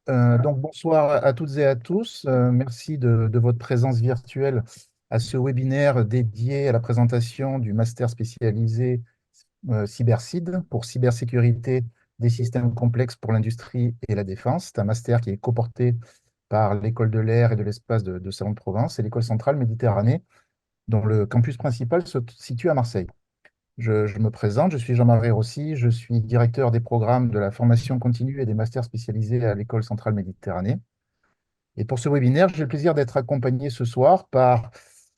Donc bonsoir à toutes et à tous. Merci de votre présence virtuelle à ce webinaire dédié à la présentation du master spécialisé CyberCide pour cybersécurité des systèmes complexes pour l'industrie et la défense. C'est un master qui est coporté par l'École de l'air et de l'espace de Salon-de-Provence et l'École centrale Méditerranée, dont le campus principal se situe à Marseille. Je me présente, je suis Jean-Marie Rossi, je suis directeur des programmes de la formation continue et des masters spécialisés à l'École centrale Méditerranée. Et pour ce webinaire, j'ai le plaisir d'être accompagné ce soir par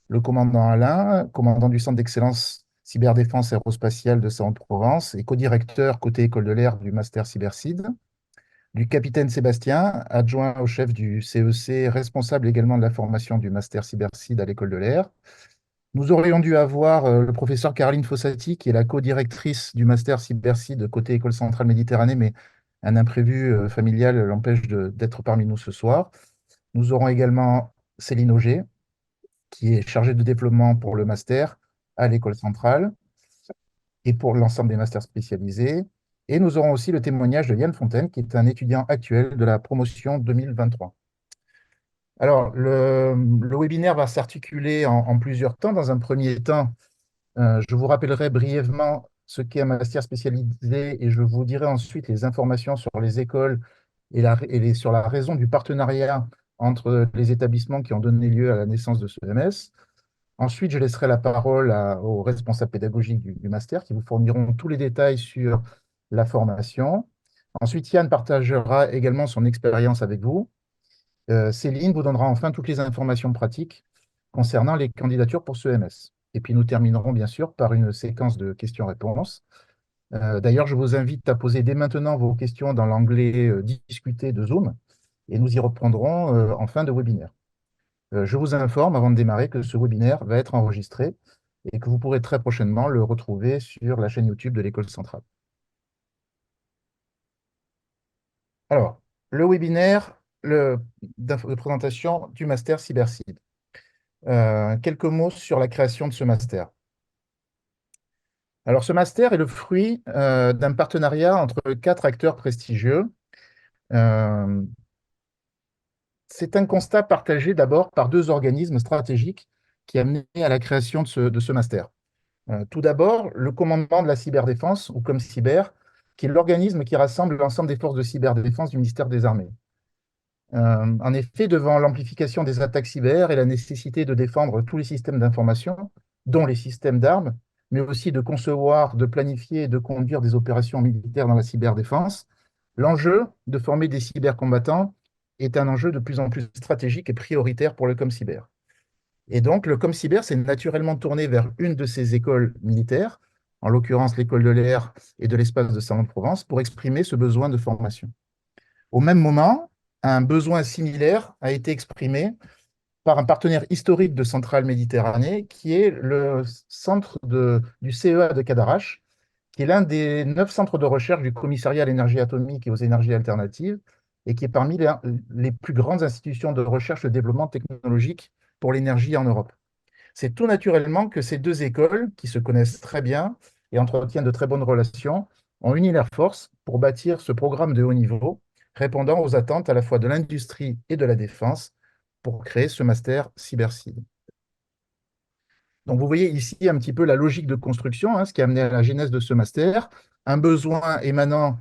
le commandant Alain, commandant du Centre d'excellence cyberdéfense aérospatiale de Salon-de-Provence et co-directeur côté École de l'air du master CyberCide, du capitaine Sébastien, adjoint au chef du CEC, responsable également de la formation du master CyberCide à l'École de l'air. Nous aurions dû avoir le professeur Caroline Fossati, qui est la co-directrice du master CyberCide côté École centrale Méditerranée, mais un imprévu familial l'empêche d'être parmi nous ce soir. Nous aurons également Céline Auger, qui est chargée de développement pour le master à l'École centrale et pour l'ensemble des masters spécialisés. Et nous aurons aussi le témoignage de Yann Fontaine, qui est un étudiant actuel de la promotion 2023. Alors, le webinaire va s'articuler en plusieurs temps. Dans un premier temps, je vous rappellerai brièvement ce qu'est un master spécialisé et je vous dirai ensuite les informations sur les écoles sur la raison du partenariat entre les établissements qui ont donné lieu à la naissance de ce MS. Ensuite, je laisserai la parole aux responsables pédagogiques du master qui vous fourniront tous les détails sur la formation. Ensuite, Yann partagera également son expérience avec vous. Céline vous donnera enfin toutes les informations pratiques concernant les candidatures pour ce MS. Et puis nous terminerons bien sûr par une séquence de questions-réponses. D'ailleurs, je vous invite à poser dès maintenant vos questions dans l'onglet Discuter de Zoom et nous y reprendrons en fin de webinaire. Je vous informe avant de démarrer que ce webinaire va être enregistré et que vous pourrez très prochainement le retrouver sur la chaîne YouTube de l'École centrale. Alors, le webinaire de présentation du master CyberCide. Quelques mots sur la création de ce master. Alors, ce master est le fruit d'un partenariat entre 4 acteurs prestigieux. Euh, c'est un constat partagé d'abord par 2 organismes stratégiques qui amenaient à la création de ce master. Tout d'abord, le commandement de la cyberdéfense, ou comme cyber, qui est l'organisme qui rassemble l'ensemble des forces de cyberdéfense du ministère des Armées. En effet, devant l'amplification des attaques cyber et la nécessité de défendre tous les systèmes d'information, dont les systèmes d'armes, mais aussi de concevoir, de planifier et de conduire des opérations militaires dans la cyberdéfense, l'enjeu de former des cybercombattants est un enjeu de plus en plus stratégique et prioritaire pour le ComCyber. Et donc, le ComCyber s'est naturellement tourné vers une de ces écoles militaires, en l'occurrence l'école de l'air et de l'espace de Salon-de-Provence, pour exprimer ce besoin de formation. Au même moment, un besoin similaire a été exprimé par un partenaire historique de Centrale Méditerranée, qui est le centre du CEA de Cadarache, qui est l'un des 9 centres de recherche du Commissariat à l'énergie atomique et aux énergies alternatives, et qui est parmi les plus grandes institutions de recherche et de développement technologique pour l'énergie en Europe. C'est tout naturellement que ces 2 écoles, qui se connaissent très bien et entretiennent de très bonnes relations, ont uni leurs forces pour bâtir ce programme de haut niveau, répondant aux attentes à la fois de l'industrie et de la défense, pour créer ce master CyberCide. Donc vous voyez ici un petit peu la logique de construction, ce qui a amené à la genèse de ce master, un besoin émanant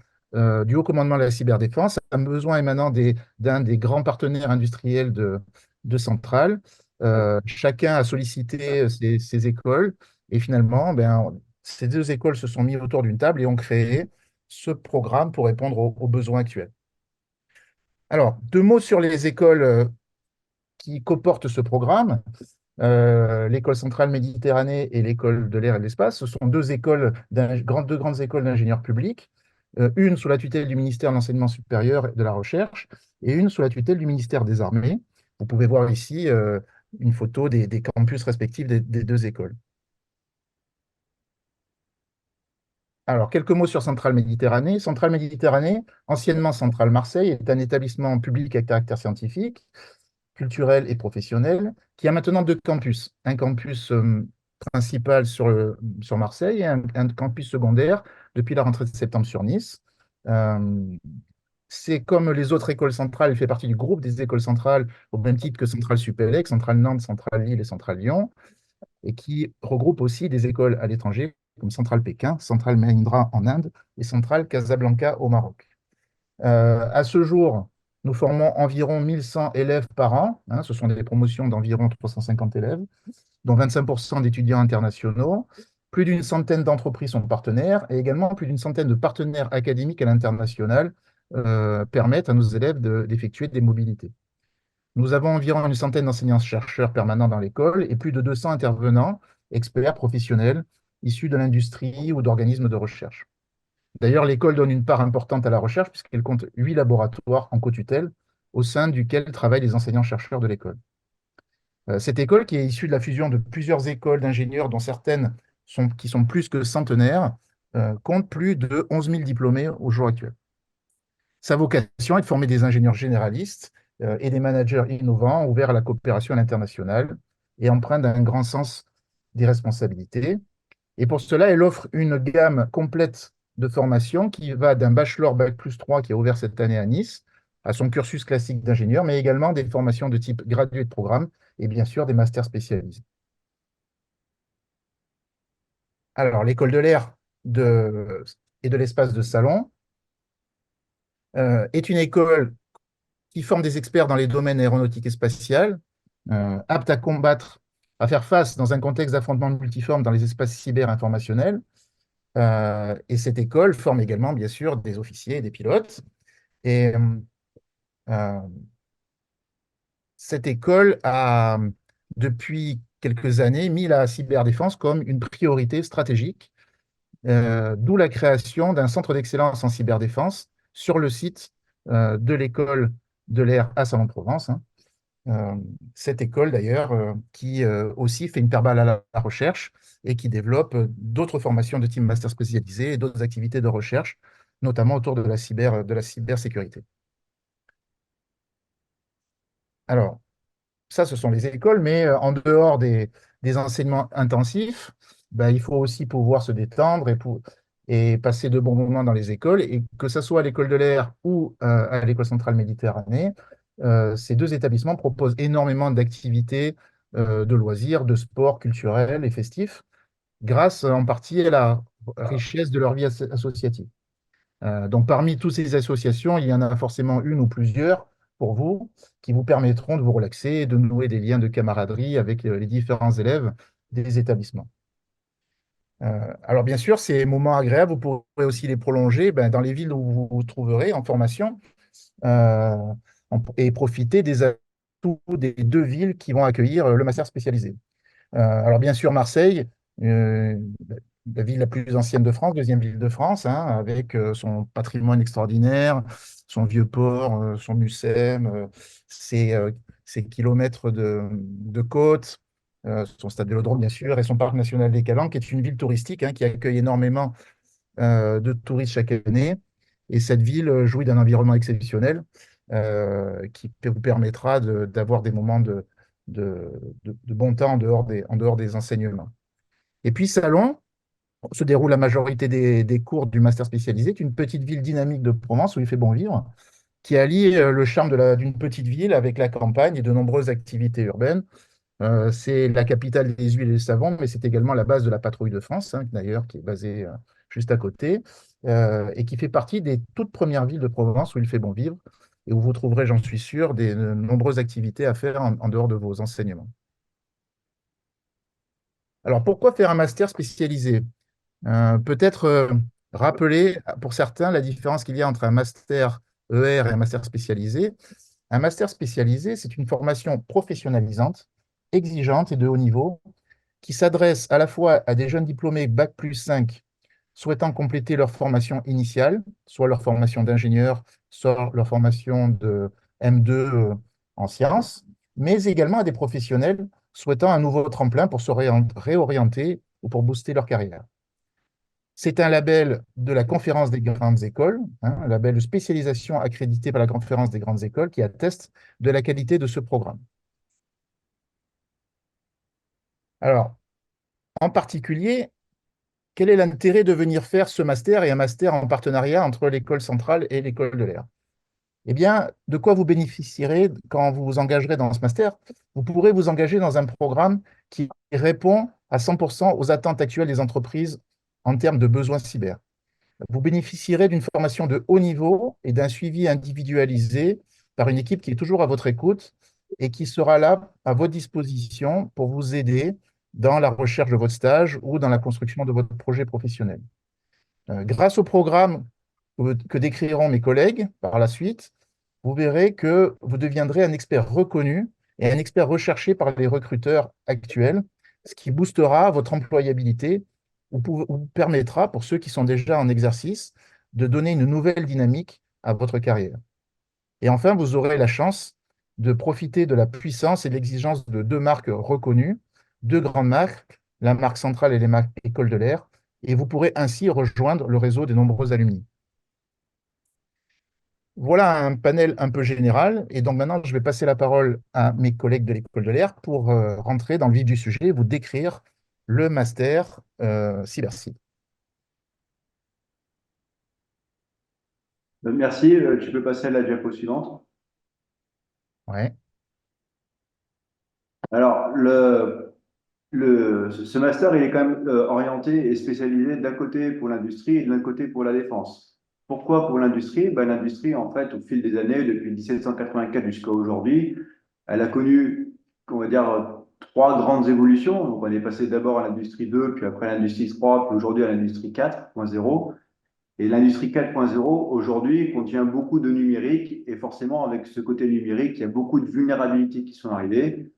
du haut commandement de la cyberdéfense, un besoin émanant d'un des grands partenaires industriels de Centrale. Chacun a sollicité ces écoles et finalement, ces 2 écoles se sont mises autour d'une table et ont créé ce programme pour répondre aux besoins actuels. Alors, 2 mots sur les écoles qui coportent ce programme. L'École centrale Méditerranée et l'École de l'air et de l'espace. Ce sont 2 écoles, 2 grandes écoles d'ingénieurs publics, une sous la tutelle du ministère de l'Enseignement supérieur et de la Recherche et une sous la tutelle du ministère des Armées. Vous pouvez voir ici une photo des campus respectifs des 2 écoles. Alors, quelques mots sur Centrale Méditerranée. Centrale Méditerranée, anciennement Centrale Marseille, est un établissement public à caractère scientifique, culturel et professionnel, qui a maintenant 2 campus. Un campus principal sur Marseille et un campus secondaire depuis la rentrée de septembre sur Nice. Euh, C'est comme les autres écoles centrales, il fait partie du groupe des écoles centrales, au même titre que Centrale Supélec, Centrale Nantes, Centrale Lille et Centrale Lyon, et qui regroupe aussi des écoles à l'étranger, comme Centrale Pékin, Centrale Mahindra en Inde et Centrale Casablanca au Maroc. À ce jour, nous formons environ 1100 élèves par an, hein, ce sont des promotions d'environ 350 élèves, dont 25% d'étudiants internationaux. Plus d'une centaine d'entreprises sont partenaires et également plus d'une centaine de partenaires académiques à l'international permettent à nos élèves d'effectuer des mobilités. Nous avons environ une centaine d'enseignants-chercheurs permanents dans l'école et plus de 200 intervenants, experts, professionnels, issus de l'industrie ou d'organismes de recherche. D'ailleurs, l'école donne une part importante à la recherche puisqu'elle compte 8 laboratoires en co-tutelle au sein duquel travaillent les enseignants-chercheurs de l'école. Cette école, qui est issue de la fusion de plusieurs écoles d'ingénieurs, dont certaines qui sont plus que centenaires, compte plus de 11 000 diplômés au jour actuel. Sa vocation est de former des ingénieurs généralistes et des managers innovants, ouverts à la coopération à l'international et empreints d'un grand sens des responsabilités. Et pour cela, elle offre une gamme complète de formations qui va d'un bachelor Bac+3 qui est ouvert cette année à Nice, à son cursus classique d'ingénieur, mais également des formations de type gradué de programme et bien sûr des masters spécialisés. Alors, l'école de l'air et de l'espace de Salon est une école qui forme des experts dans les domaines aéronautique et spatial, aptes à combattre, à faire face dans un contexte d'affrontement multiforme dans les espaces cyber-informationnels. Et cette école forme également, bien sûr, des officiers et des pilotes. Et euh, cette école a, depuis quelques années, mis la cyberdéfense comme une priorité stratégique, d'où la création d'un centre d'excellence en cyberdéfense sur le site de l'école de l'air à Salon-de-Provence, hein. Euh, cette école, d'ailleurs, qui aussi fait une paire balle à la recherche et qui développe d'autres formations de team master spécialisés et d'autres activités de recherche, notamment autour de la cybersécurité. Alors, ça, ce sont les écoles, mais en dehors des enseignements intensifs, ben, il faut aussi pouvoir se détendre et passer de bons moments dans les écoles. Et que ce soit à l'école de l'air ou à l'école centrale Méditerranée, ces deux établissements proposent énormément d'activités de loisirs, de sports culturels et festifs, grâce en partie à la richesse de leur vie associative. Donc, parmi toutes ces associations, il y en a forcément une ou plusieurs pour vous qui vous permettront de vous relaxer et de nouer des liens de camaraderie avec les différents élèves des établissements. Alors, bien sûr, ces moments agréables, vous pourrez aussi les prolonger ben, dans les villes où vous vous trouverez en formation euh, et profiter des atouts des deux villes qui vont accueillir le master spécialisé. Alors, bien sûr, Marseille, euh, la ville la plus ancienne de France, deuxième ville de France, hein, avec son patrimoine extraordinaire, son vieux port, son Mucem, ses kilomètres de côte, son stade Vélodrome, bien sûr, et son parc national des Calanques, qui est une ville touristique, hein, qui accueille énormément de touristes chaque année. Et cette ville jouit d'un environnement exceptionnel qui vous permettra d'avoir des moments de, de bon temps en dehors des enseignements. Et puis Salon se déroule la majorité des cours du master spécialisé. C'est une petite ville dynamique de Provence où il fait bon vivre, qui allie le charme d'une petite ville avec la campagne et de nombreuses activités urbaines. C'est la capitale des huiles et des savons, mais c'est également la base de la patrouille de France, hein, d'ailleurs, qui est basée juste à côté, et qui fait partie des toutes premières villes de Provence où il fait bon vivre, et où vous trouverez, j'en suis sûr, des nombreuses activités à faire en dehors de vos enseignements. Alors, pourquoi faire un master spécialisé? Peut-être rappeler pour certains la différence qu'il y a entre un master ER et un master spécialisé. Un master spécialisé, c'est une formation professionnalisante, exigeante et de haut niveau, qui s'adresse à la fois à des jeunes diplômés Bac+5 souhaitant compléter leur formation initiale, soit leur formation d'ingénieur, soit leur formation de M2 en sciences, mais également à des professionnels souhaitant un nouveau tremplin pour se réorienter ou pour booster leur carrière. C'est un label de la Conférence des grandes écoles, hein, un label de spécialisation accrédité par la Conférence des grandes écoles qui atteste de la qualité de ce programme. Alors, en particulier, quel est l'intérêt de venir faire ce master et un master en partenariat entre l'école centrale et l'école de l'air? Eh bien, de quoi vous bénéficierez quand vous vous engagerez dans ce master? Vous pourrez vous engager dans un programme qui répond à 100% aux attentes actuelles des entreprises en termes de besoins cyber. Vous bénéficierez d'une formation de haut niveau et d'un suivi individualisé par une équipe qui est toujours à votre écoute et qui sera là à votre disposition pour vous aider dans la recherche de votre stage ou dans la construction de votre projet professionnel. Grâce au programme que décriront mes collègues par la suite, vous verrez que vous deviendrez un expert reconnu et un expert recherché par les recruteurs actuels, ce qui boostera votre employabilité ou permettra, pour ceux qui sont déjà en exercice, de donner une nouvelle dynamique à votre carrière. Et enfin, vous aurez la chance de profiter de la puissance et de l'exigence de deux marques reconnues, deux grandes marques, la marque centrale et les marques École de l'air, et vous pourrez ainsi rejoindre le réseau des nombreux alumni. Voilà un panel un peu général. Et donc maintenant, je vais passer la parole à mes collègues de l'École de l'air pour rentrer dans le vif du sujet et vous décrire le master CyberCide. Merci, tu peux passer à la diapo suivante. Ouais. Alors, ce master, il est quand même orienté et spécialisé d'un côté pour l'industrie et de l'autre côté pour la défense. Pourquoi pour l'industrie? Ben, l'industrie, en fait, au fil des années, depuis 1784 jusqu'à aujourd'hui, elle a connu, on va dire, trois grandes évolutions. Donc, on est passé d'abord à l'industrie 2, puis après à l'industrie 3, puis aujourd'hui à l'industrie 4.0. Et l'industrie 4.0, aujourd'hui, contient beaucoup de numérique. Et forcément, avec ce côté numérique, il y a beaucoup de vulnérabilités qui sont arrivées.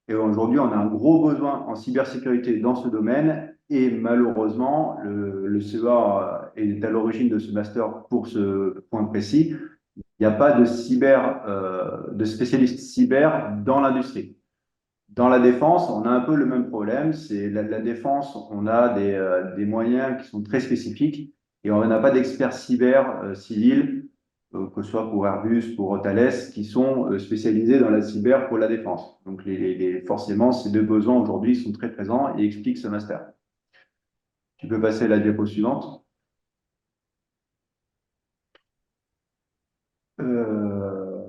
Et aujourd'hui, on a un gros besoin en cybersécurité dans ce domaine. Et malheureusement, le CEA est à l'origine de ce master pour ce point précis. Il n'y a pas de de spécialistes cyber dans l'industrie. Dans la défense, on a un peu le même problème. C'est la défense, on a des moyens qui sont très spécifiques et on n'a pas d'experts cyber civils, que ce soit pour Airbus, pour Thales, qui sont spécialisés dans la cyber pour la défense. Donc, forcément, ces deux besoins aujourd'hui sont très présents et expliquent ce master. Tu peux passer à la diapo suivante. Euh,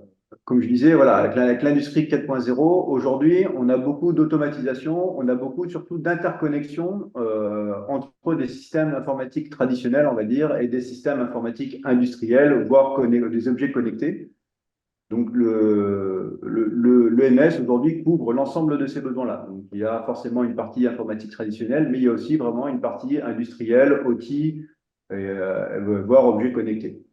Comme je disais, voilà, avec l'industrie 4.0, aujourd'hui, on a beaucoup d'automatisation, on a beaucoup surtout d'interconnexion entre des systèmes informatiques traditionnels, on va dire, et des systèmes informatiques industriels, voire des objets connectés. Donc, l'EMS aujourd'hui couvre l'ensemble de ces besoins-là. Donc, il y a forcément une partie informatique traditionnelle, mais il y a aussi vraiment une partie industrielle, outils, voire objets connectés.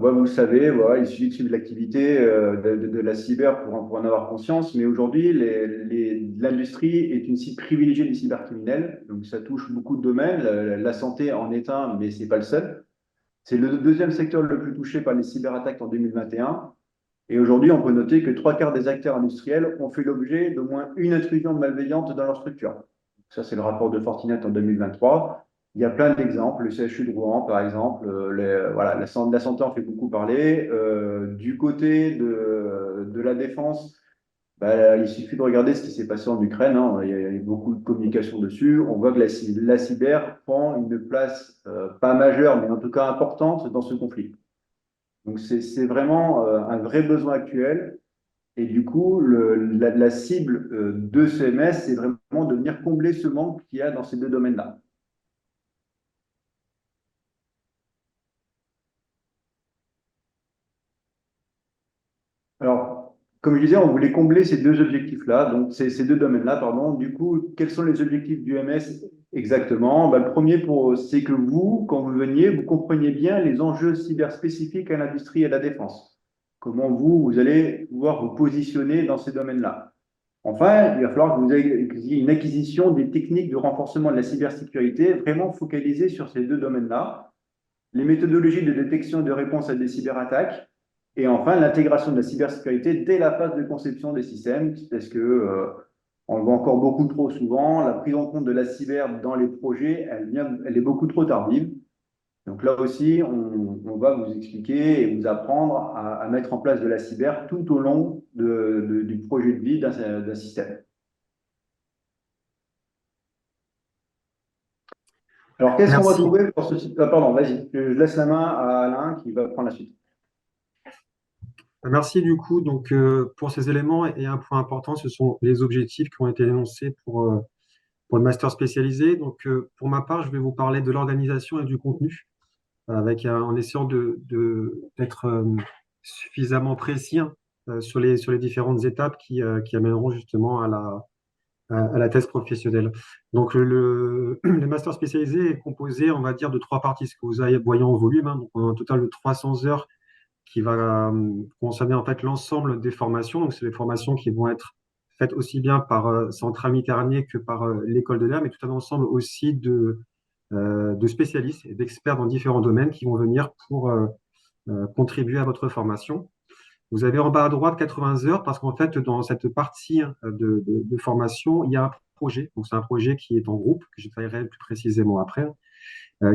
Vous le savez, voilà, il suffit de suivre l'activité de la cyber pour en avoir conscience, mais aujourd'hui, l'industrie est une cible privilégiée des cybercriminels, donc ça touche beaucoup de domaines. La santé en est un, mais c'est pas le seul. C'est le deuxième secteur le plus touché par les cyberattaques en 2021. Et aujourd'hui, on peut noter que trois quarts des acteurs industriels ont fait l'objet d'au moins une intrusion malveillante dans leur structure. Ça, c'est le rapport de Fortinet en 2023. Il y a plein d'exemples. Le CHU de Rouen, par exemple, voilà, la santé en fait beaucoup parler. Du côté de la défense, bah, il suffit de regarder ce qui s'est passé en Ukraine, hein. Il y a eu beaucoup de communication dessus. On voit que la cyber prend une place pas majeure, mais en tout cas importante dans ce conflit. Donc, c'est vraiment un vrai besoin actuel. Et du coup, la cible de CMS, c'est vraiment de venir combler ce manque qu'il y a dans ces deux domaines-là. Alors, comme je disais, on voulait combler ces deux objectifs-là, donc ces deux domaines-là, pardon. Du coup, quels sont les objectifs du MS exactement? Bah, le premier, c'est que vous, quand vous veniez, vous compreniez bien les enjeux cyber spécifiques à l'industrie et à la défense. Comment vous allez pouvoir vous positionner dans ces domaines-là. Enfin, il va falloir que vous ayez une acquisition des techniques de renforcement de la cybersécurité vraiment focalisées sur ces deux domaines-là, les méthodologies de détection et de réponse à des cyberattaques, et enfin l'intégration de la cybersécurité dès la phase de conception des systèmes, parce que on le voit encore beaucoup trop souvent, la prise en compte de la cyber dans les projets, elle est beaucoup trop tardive. Donc là aussi, on va vous expliquer et vous apprendre à mettre en place de la cyber tout au long du projet de vie d'un système. Alors, qu'est-ce qu'on va Merci. trouver pour ce site? Ah, pardon, vas-y, je laisse la main à Alain qui va prendre la suite. Merci du coup donc pour ces éléments et un point important, ce sont les objectifs qui ont été énoncés pour le master spécialisé. Donc pour ma part, je vais vous parler de l'organisation et du contenu en essayant d'être suffisamment précis hein, sur les différentes étapes qui amèneront justement à la thèse professionnelle. Donc le master spécialisé est composé, on va dire, de trois parties, ce que vous voyez en volume. Hein. Donc on a un total de 300 heures qui va concerner en fait l'ensemble des formations. Donc, c'est des formations qui vont être faites aussi bien par Centrale Méditerranée que par l'école de l'air, mais tout un ensemble aussi de spécialistes et d'experts dans différents domaines qui vont venir pour contribuer à votre formation. Vous avez en bas à droite 80 heures parce qu'en fait, dans cette partie de formation, il y a un projet. Donc, c'est un projet qui est en groupe, que je détaillerai plus précisément après,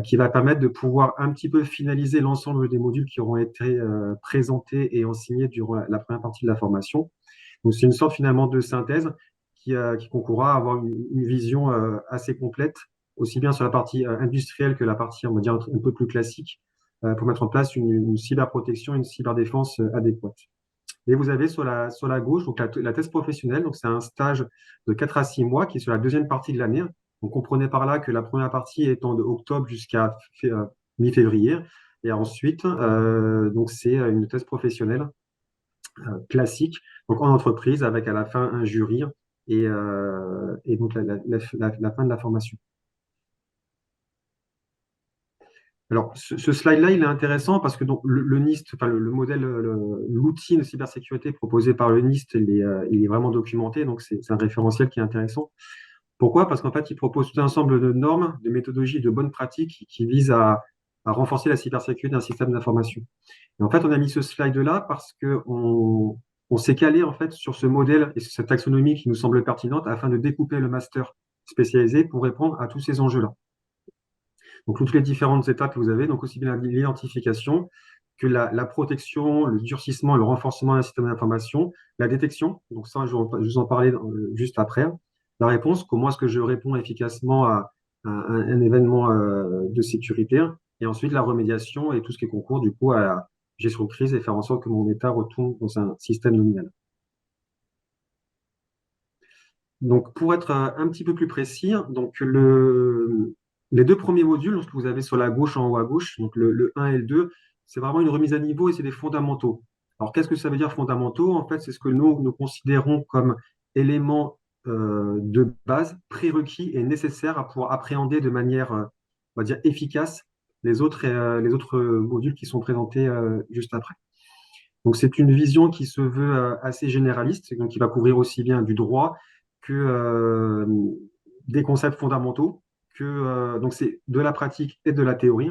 qui va permettre de pouvoir un petit peu finaliser l'ensemble des modules qui auront été présentés et enseignés durant la première partie de la formation. Donc, c'est une sorte finalement de synthèse qui concourra à avoir une vision assez complète, aussi bien sur la partie industrielle que la partie, on va dire, un peu plus classique, pour mettre en place une cyberprotection, une cyberdéfense adéquate. Et vous avez sur la gauche donc la thèse professionnelle. Donc, c'est un stage de 4 à 6 mois qui est sur la deuxième partie de l'année. Donc, comprenez par là que la première partie étant de octobre jusqu'à mi-février. Et ensuite, donc c'est une thèse professionnelle classique, donc en entreprise, avec à la fin un jury et donc la fin de la formation. Alors, ce slide-là, il est intéressant parce que donc, le NIST, enfin, le modèle, l'outil de cybersécurité proposé par le NIST, il est vraiment documenté, donc c'est un référentiel qui est intéressant. Pourquoi? Parce qu'en fait, il propose tout un ensemble de normes, de méthodologies, de bonnes pratiques qui visent à renforcer la cybersécurité d'un système d'information. Et en fait, on a mis ce slide-là parce que on s'est calé en fait sur ce modèle et sur cette taxonomie qui nous semble pertinente afin de découper le master spécialisé pour répondre à tous ces enjeux-là. Donc, toutes les différentes étapes que vous avez, donc aussi bien l'identification que la protection, le durcissement, le renforcement d'un système d'information, la détection. Donc, ça, je vais vous en parler juste après. La réponse, comment est-ce que je réponds efficacement à un événement de sécurité. Et ensuite, la remédiation et tout ce qui concourt du coup à la gestion de crise et faire en sorte que mon État retourne dans un système nominal. Donc, pour être un petit peu plus précis, donc les deux premiers modules, ce que vous avez sur la gauche en haut à gauche, donc le 1 et le 2, c'est vraiment une remise à niveau et c'est des fondamentaux. Alors, qu'est-ce que ça veut dire fondamentaux? En fait, c'est ce que nous considérons comme éléments de base, prérequis et nécessaires à pouvoir appréhender de manière, on va dire, efficace les autres modules qui sont présentés juste après. Donc, c'est une vision qui se veut assez généraliste, donc qui va couvrir aussi bien du droit que des concepts fondamentaux, donc c'est de la pratique et de la théorie.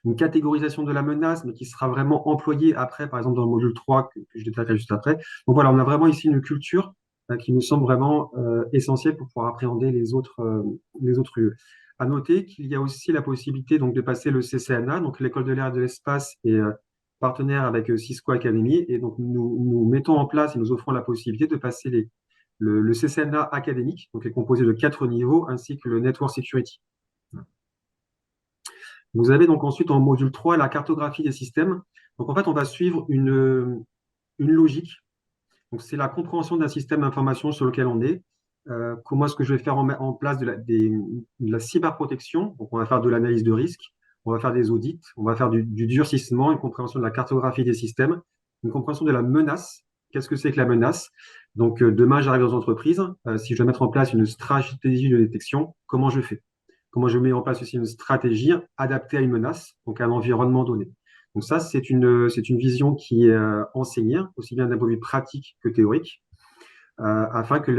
Une catégorisation de la menace, mais qui sera vraiment employée après, par exemple dans le module 3 que je détaillerai juste après. Donc voilà, on a vraiment ici une culture qui nous semble vraiment essentielle pour pouvoir appréhender les autres lieux. À noter qu'il y a aussi la possibilité donc de passer le CCNA, donc l'école de l'air et de l'espace est partenaire avec Cisco Academy, et donc nous mettons en place et nous offrons la possibilité de passer le CCNA académique, donc qui est composé de 4 niveaux, ainsi que le Network Security. Vous avez donc ensuite en module 3 la cartographie des systèmes. Donc en fait, on va suivre une logique. Donc c'est la compréhension d'un système d'information sur lequel on est. Comment est-ce que je vais faire en place de la cyberprotection? Donc on va faire de l'analyse de risque, on va faire des audits, on va faire du durcissement, une compréhension de la cartographie des systèmes, une compréhension de la menace. Qu'est-ce que c'est que la menace? Donc demain, j'arrive dans une entreprise. Si je dois mettre en place une stratégie de détection, comment je fais? Comment je mets en place aussi une stratégie adaptée à une menace, donc à un environnement donné. Donc ça, c'est une vision qui est enseignée, aussi bien d'un point de vue pratique que théorique, afin que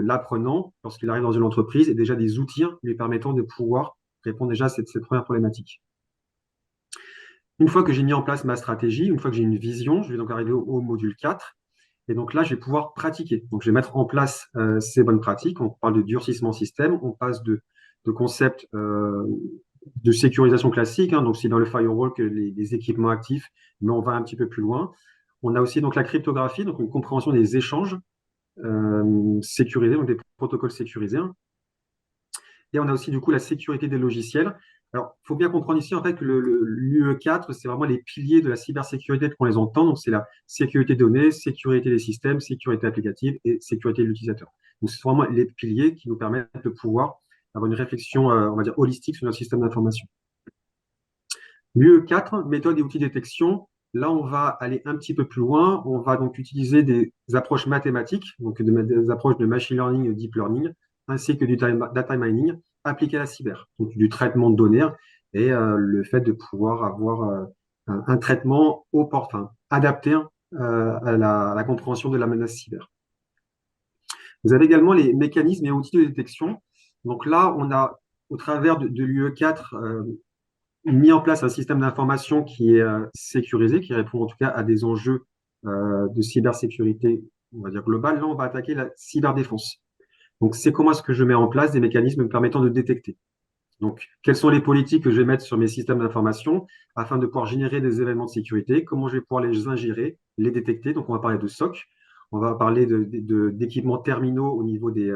l'apprenant, lorsqu'il arrive dans une entreprise, ait déjà des outils lui permettant de pouvoir répondre déjà à cette première problématique. Une fois que j'ai mis en place ma stratégie, une fois que j'ai une vision, je vais donc arriver au module 4. Et donc là, je vais pouvoir pratiquer. Donc, je vais mettre en place ces bonnes pratiques. On parle de durcissement système, on passe de concepts de sécurisation classique. Donc, c'est dans le firewall que les équipements actifs, mais on va un petit peu plus loin. On a aussi donc la cryptographie, donc une compréhension des échanges sécurisés, donc des protocoles sécurisés. Et on a aussi du coup la sécurité des logiciels. Alors, il faut bien comprendre ici en fait que l'UE4, c'est vraiment les piliers de la cybersécurité qu'on les entend. Donc, c'est la sécurité des données, sécurité des systèmes, sécurité applicative et sécurité de l'utilisateur. Donc, c'est vraiment les piliers qui nous permettent de pouvoir avoir une réflexion, on va dire, holistique sur notre système d'information. L'UE4, méthode et outils de détection. Là, on va aller un petit peu plus loin. On va donc utiliser des approches mathématiques, donc des approches de machine learning, deep learning, ainsi que du data mining appliqué à la cyber, donc du traitement de données et le fait de pouvoir avoir un traitement adapté à la compréhension de la menace cyber. Vous avez également les mécanismes et outils de détection. Donc là, on a, au travers de l'UE4, mis en place un système d'information qui est sécurisé, qui répond en tout cas à des enjeux de cybersécurité, on va dire globale. Là, on va attaquer la cyberdéfense. Donc, c'est comment est-ce que je mets en place des mécanismes me permettant de détecter. Donc, quelles sont les politiques que je vais mettre sur mes systèmes d'information afin de pouvoir générer des événements de sécurité, comment je vais pouvoir les ingérer, les détecter. Donc, on va parler de SOC, on va parler d'équipements terminaux au niveau des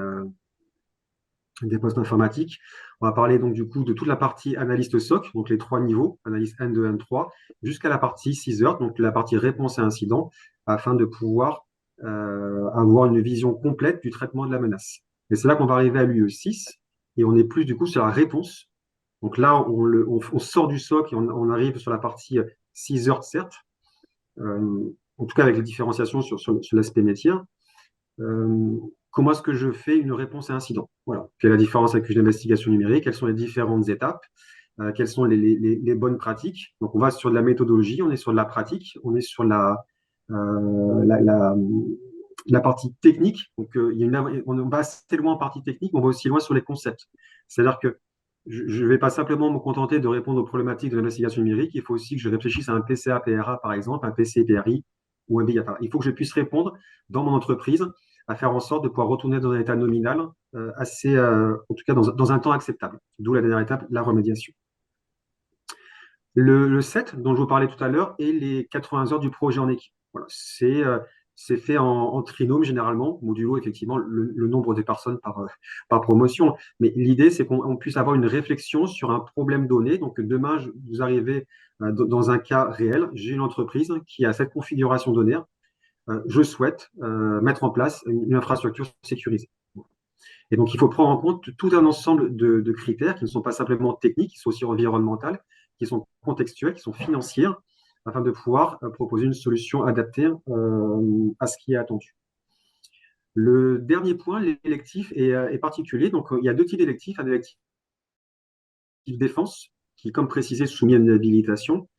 postes informatiques. On va parler donc du coup de toute la partie analyste SOC, donc les 3 niveaux, analyse N2, N3, jusqu'à la partie 6 heures, donc la partie réponse à incident, afin de pouvoir avoir une vision complète du traitement de la menace. Et c'est là qu'on va arriver à l'UE6, et on est plus du coup sur la réponse. Donc là, on sort du SOC et on arrive sur la partie 6 heures, certes, en tout cas avec les différenciations sur l'aspect métier. Comment est-ce que je fais une réponse à incident? Voilà. Quelle est la différence avec une investigation numérique? Quelles sont les différentes étapes? Quelles sont les bonnes pratiques? Donc, on va sur de la méthodologie, on est sur de la pratique, on est sur la partie technique. Donc, on va assez loin en partie technique, mais on va aussi loin sur les concepts. C'est-à-dire que je ne vais pas simplement me contenter de répondre aux problématiques de l'investigation numérique. Il faut aussi que je réfléchisse à un PCA-PRA, par exemple, un PCI-PRI ou un BIA. Il faut que je puisse répondre dans mon entreprise à faire en sorte de pouvoir retourner dans un état nominal en tout cas dans un temps acceptable. D'où la dernière étape, la remédiation. Le 7, dont je vous parlais tout à l'heure, est les 80 heures du projet en équipe. Voilà, c'est fait en trinôme généralement, modulo effectivement le nombre de personnes par promotion. Mais l'idée, c'est qu'on puisse avoir une réflexion sur un problème donné. Donc demain, vous arrivez dans un cas réel, j'ai une entreprise qui a cette configuration donnée. Je souhaite mettre en place une infrastructure sécurisée. Et donc, il faut prendre en compte tout un ensemble de critères qui ne sont pas simplement techniques, qui sont aussi environnementaux, qui sont contextuels, qui sont financiers, afin de pouvoir proposer une solution adaptée à ce qui est attendu. Le dernier point, l'électif est particulier. Donc, il y a 2 types d'électifs. Un électif défense, qui, comme précisé, soumis à une habilitation,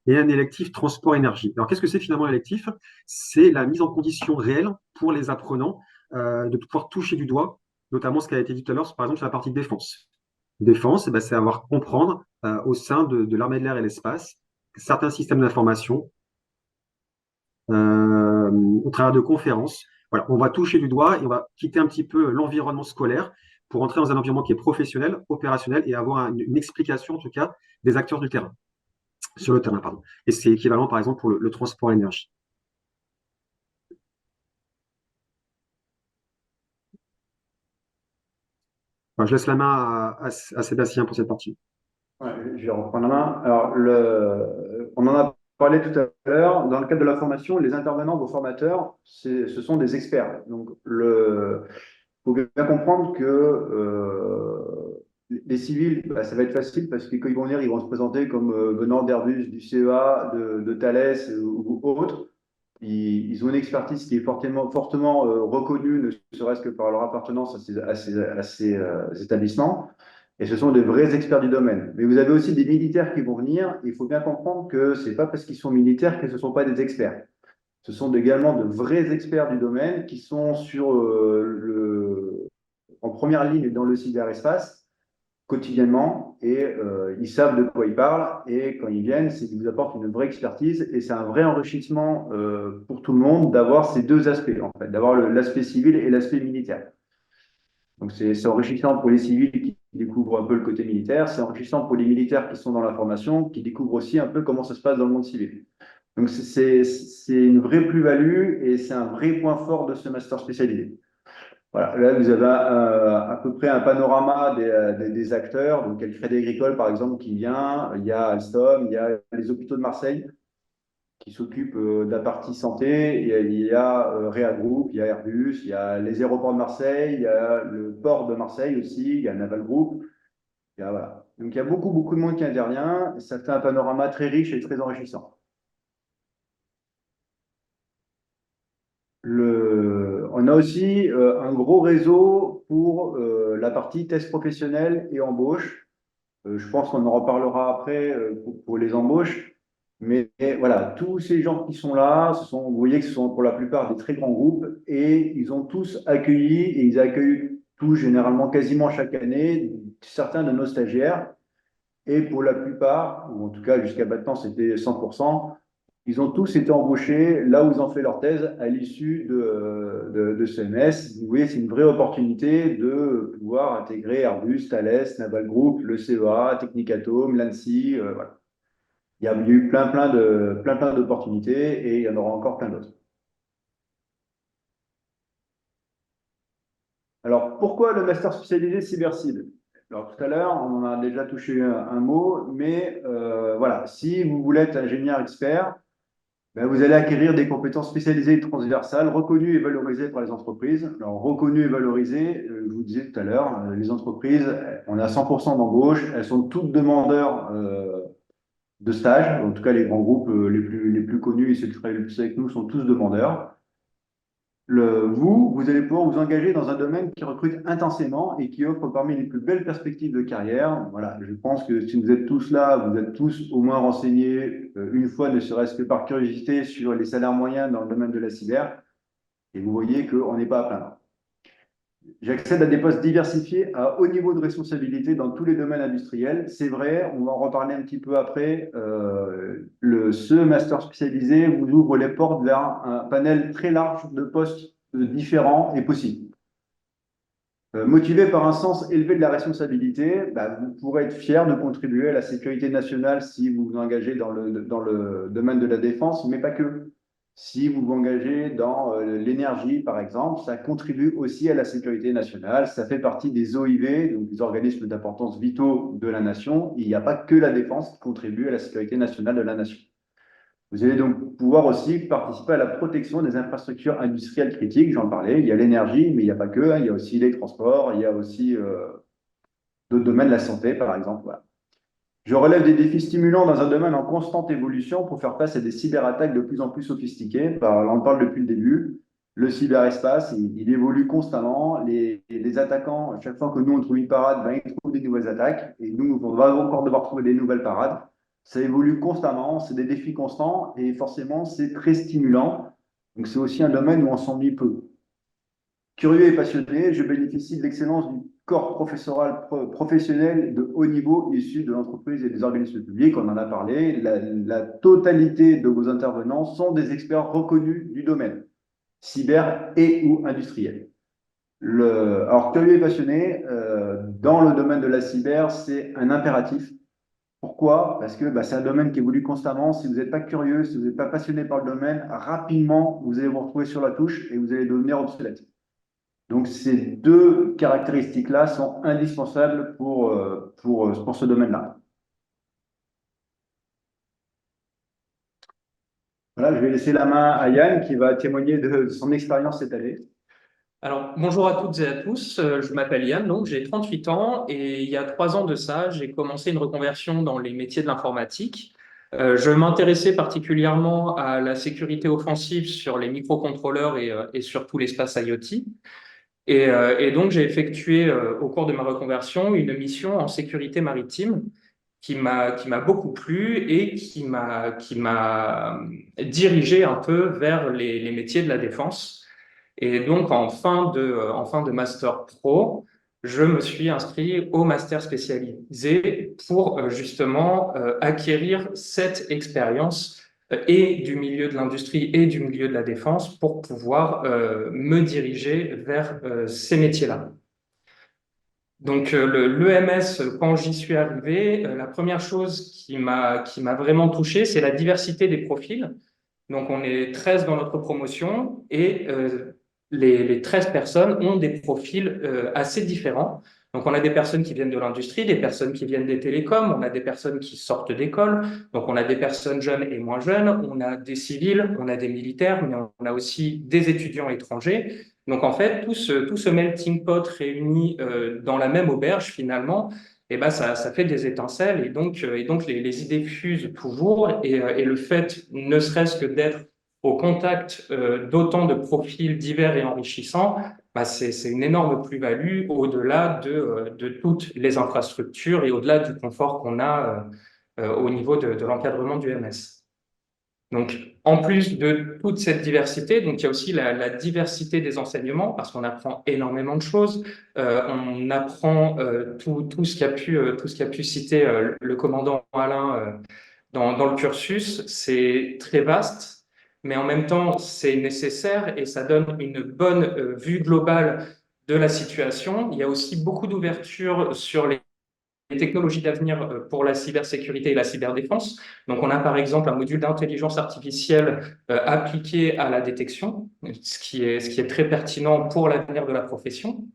et un électif transport énergie. Alors, qu'est-ce que c'est finalement l'électif? C'est la mise en condition réelle pour les apprenants de pouvoir toucher du doigt, notamment ce qui a été dit tout à l'heure, par exemple, sur la partie défense. Défense, c'est avoir comprendre au sein de l'armée de l'air et l'espace certains systèmes d'information au travers de conférences. Voilà, on va toucher du doigt et on va quitter un petit peu l'environnement scolaire pour entrer dans un environnement qui est professionnel, opérationnel et avoir une explication, en tout cas, des acteurs du terrain, sur le terrain, pardon. Et c'est équivalent, par exemple, pour le transport énergie. Enfin, je laisse la main à Sébastien pour cette partie. Ouais, je vais reprendre la main. Alors, on en a parlé tout à l'heure. Dans le cadre de la formation, les intervenants, vos formateurs, ce sont des experts. Donc, il faut bien comprendre que les civils, bah, ça va être facile parce que quand ils vont venir, ils vont se présenter comme venant d'Airbus, du CEA, de Thales ou autres. Ils ont une expertise qui est fortement reconnue, ne serait-ce que par leur appartenance à ces établissements. Et ce sont des vrais experts du domaine. Mais vous avez aussi des militaires qui vont venir. Il faut bien comprendre que ce n'est pas parce qu'ils sont militaires que ce ne sont pas des experts. Ce sont également de vrais experts du domaine qui sont en première ligne dans le cyberespace quotidiennement et ils savent de quoi ils parlent. Et quand ils viennent, c'est qu'ils vous apportent une vraie expertise et c'est un vrai enrichissement pour tout le monde d'avoir ces 2 aspects, en fait, d'avoir l'aspect civil et l'aspect militaire. Donc, c'est enrichissant pour les civils qui découvrent un peu le côté militaire. C'est enrichissant pour les militaires qui sont dans la formation, qui découvrent aussi un peu comment ça se passe dans le monde civil. Donc, c'est une vraie plus-value et c'est un vrai point fort de ce master spécialisé. Voilà, là, vous avez à peu près un panorama des acteurs. Donc, il y a le Crédit Agricole, par exemple, qui vient. Il y a Alstom, il y a les hôpitaux de Marseille qui s'occupent de la partie santé. Il y a Réa Group, il y a Airbus, il y a les aéroports de Marseille, il y a le port de Marseille aussi, il y a Naval Group. Voilà. Donc, il y a beaucoup, beaucoup de monde qui intervient. Et ça fait un panorama très riche et très enrichissant. On a aussi un gros réseau pour la partie test professionnel et embauche. Je pense qu'on en reparlera après pour les embauches. Mais voilà, tous ces gens qui sont là, vous voyez que ce sont pour la plupart des très grands groupes et ils ont tous accueilli et ils accueillent tous généralement quasiment chaque année certains de nos stagiaires. Et pour la plupart, ou en tout cas jusqu'à maintenant c'était 100%, ils ont tous été embauchés là où ils ont fait leur thèse à l'issue de CMS. Vous voyez, c'est une vraie opportunité de pouvoir intégrer Airbus, Thales, Naval Group, le CEA, Technicatom, l'ANSSI. Voilà. Il y a eu plein d'opportunités et il y en aura encore plein d'autres. Alors, pourquoi le master spécialisé cybercible? Alors, tout à l'heure, on en a déjà touché un mot, mais voilà, si vous voulez être ingénieur expert, ben, vous allez acquérir des compétences spécialisées et transversales, reconnues et valorisées par les entreprises. Alors, reconnues et valorisées, je vous disais tout à l'heure, les entreprises, on a 100% d'embauche, elles sont toutes demandeurs de stage. En tout cas, les grands groupes les plus connus et ceux qui travaillent le plus avec nous sont tous demandeurs. Vous allez pouvoir vous engager dans un domaine qui recrute intensément et qui offre parmi les plus belles perspectives de carrière. Voilà, je pense que si vous êtes tous là, vous êtes tous au moins renseignés une fois, ne serait-ce que par curiosité, sur les salaires moyens dans le domaine de la cyber. Et vous voyez qu'on n'est pas à plaindre. J'accède à des postes diversifiés à haut niveau de responsabilité dans tous les domaines industriels. C'est vrai, on va en reparler un petit peu après. Ce master spécialisé vous ouvre les portes vers un panel très large de postes différents et possibles. Motivé par un sens élevé de la responsabilité, bah, vous pourrez être fier de contribuer à la sécurité nationale si vous vous engagez dans le domaine de la défense, mais pas que. Si vous vous engagez dans l'énergie, par exemple, ça contribue aussi à la sécurité nationale. Ça fait partie des OIV, donc des organismes d'importance vitaux de la nation. Il n'y a pas que la défense qui contribue à la sécurité nationale de la nation. Vous allez donc pouvoir aussi participer à la protection des infrastructures industrielles critiques, j'en parlais. Il y a l'énergie, mais il n'y a pas que, hein. Il y a aussi les transports, il y a aussi d'autres domaines, la santé, par exemple. Voilà. Je relève des défis stimulants dans un domaine en constante évolution pour faire face à des cyberattaques de plus en plus sophistiquées. Bah, on en parle depuis le début. Le cyberespace, il évolue constamment. Les attaquants, à chaque fois que nous, on trouve une parade, ben, ils trouvent des nouvelles attaques. Et nous, on va encore devoir trouver des nouvelles parades. Ça évolue constamment, c'est des défis constants et forcément, c'est très stimulant. Donc, c'est aussi un domaine où on s'ennuie peu. Curieux et passionné, je bénéficie de l'excellence du corps professionnel de haut niveau issu de l'entreprise et des organismes publics. On en a parlé. La totalité de vos intervenants sont des experts reconnus du domaine, cyber et ou industriel. Alors, curieux et passionné, dans le domaine de la cyber, c'est un impératif. Pourquoi? Parce que bah, c'est un domaine qui évolue constamment. Si vous n'êtes pas curieux, si vous n'êtes pas passionné par le domaine, rapidement, vous allez vous retrouver sur la touche et vous allez devenir obsolète. Donc, ces deux caractéristiques-là sont indispensables pour ce domaine-là. Voilà, je vais laisser la main à Yann qui va témoigner de son expérience cette année. Alors, bonjour à toutes et à tous. Je m'appelle Yann, donc j'ai 38 ans et il y a 3 ans de ça, j'ai commencé une reconversion dans les métiers de l'informatique. Je m'intéressais particulièrement à la sécurité offensive sur les microcontrôleurs et sur tout l'espace IoT. Et donc, j'ai effectué au cours de ma reconversion une mission en sécurité maritime qui m'a beaucoup plu et qui m'a dirigé un peu vers les métiers de la défense. Et donc, en fin de Master Pro, je me suis inscrit au Master spécialisé pour justement acquérir cette expérience et du milieu de l'industrie et du milieu de la défense pour pouvoir me diriger vers ces métiers-là. Donc, l'EMS, quand j'y suis arrivé, la première chose qui m'a vraiment touché, c'est la diversité des profils. Donc, on est 13 dans notre promotion et les 13 personnes ont des profils assez différents. Donc, on a des personnes qui viennent de l'industrie, des personnes qui viennent des télécoms, on a des personnes qui sortent d'école, donc on a des personnes jeunes et moins jeunes, on a des civils, on a des militaires, mais on a aussi des étudiants étrangers. Donc, en fait, tout ce melting pot réuni dans la même auberge, finalement, eh ben, ça fait des étincelles et donc les idées fusent toujours et le fait, ne serait-ce que d'être au contact d'autant de profils divers et enrichissants, bah, c'est une énorme plus-value au-delà de toutes les infrastructures et au-delà du confort qu'on a au niveau de l'encadrement du MS. Donc, en plus de toute cette diversité, donc il y a aussi la diversité des enseignements, parce qu'on apprend énormément de choses. On apprend tout ce tout ce qu'a pu citer le commandant Alain dans le cursus. C'est très vaste, mais en même temps, c'est nécessaire et ça donne une bonne vue globale de la situation. Il y a aussi beaucoup d'ouverture sur les technologies d'avenir pour la cybersécurité et la cyberdéfense. Donc, on a par exemple un module d'intelligence artificielle appliqué à la détection, ce qui est très pertinent pour l'avenir de la profession.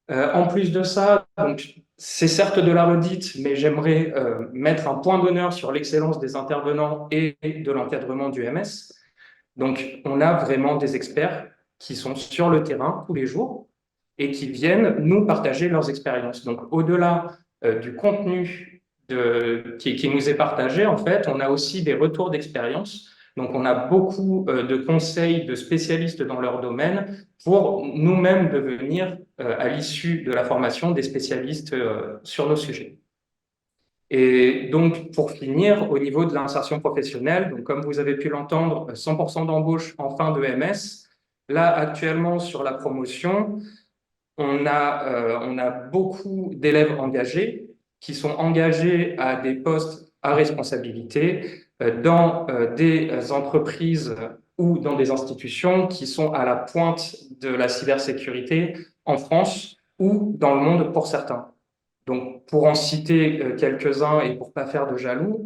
En plus de ça, donc, c'est certes de la redite, mais j'aimerais mettre un point d'honneur sur l'excellence des intervenants et de l'encadrement du MS. Donc, on a vraiment des experts qui sont sur le terrain tous les jours et qui viennent nous partager leurs expériences. Donc, au-delà du contenu qui nous est partagé, en fait, on a aussi des retours d'expérience. Donc, on a beaucoup de conseils de spécialistes dans leur domaine pour nous-mêmes devenir, à l'issue de la formation, des spécialistes sur nos sujets. Et donc, pour finir, au niveau de l'insertion professionnelle, donc comme vous avez pu l'entendre, 100% d'embauche en fin de MS. Là, actuellement, sur la promotion, on a beaucoup d'élèves engagés qui sont engagés à des postes à responsabilité dans des entreprises ou dans des institutions qui sont à la pointe de la cybersécurité en France ou dans le monde pour certains. Donc, pour en citer quelques-uns et pour pas faire de jaloux,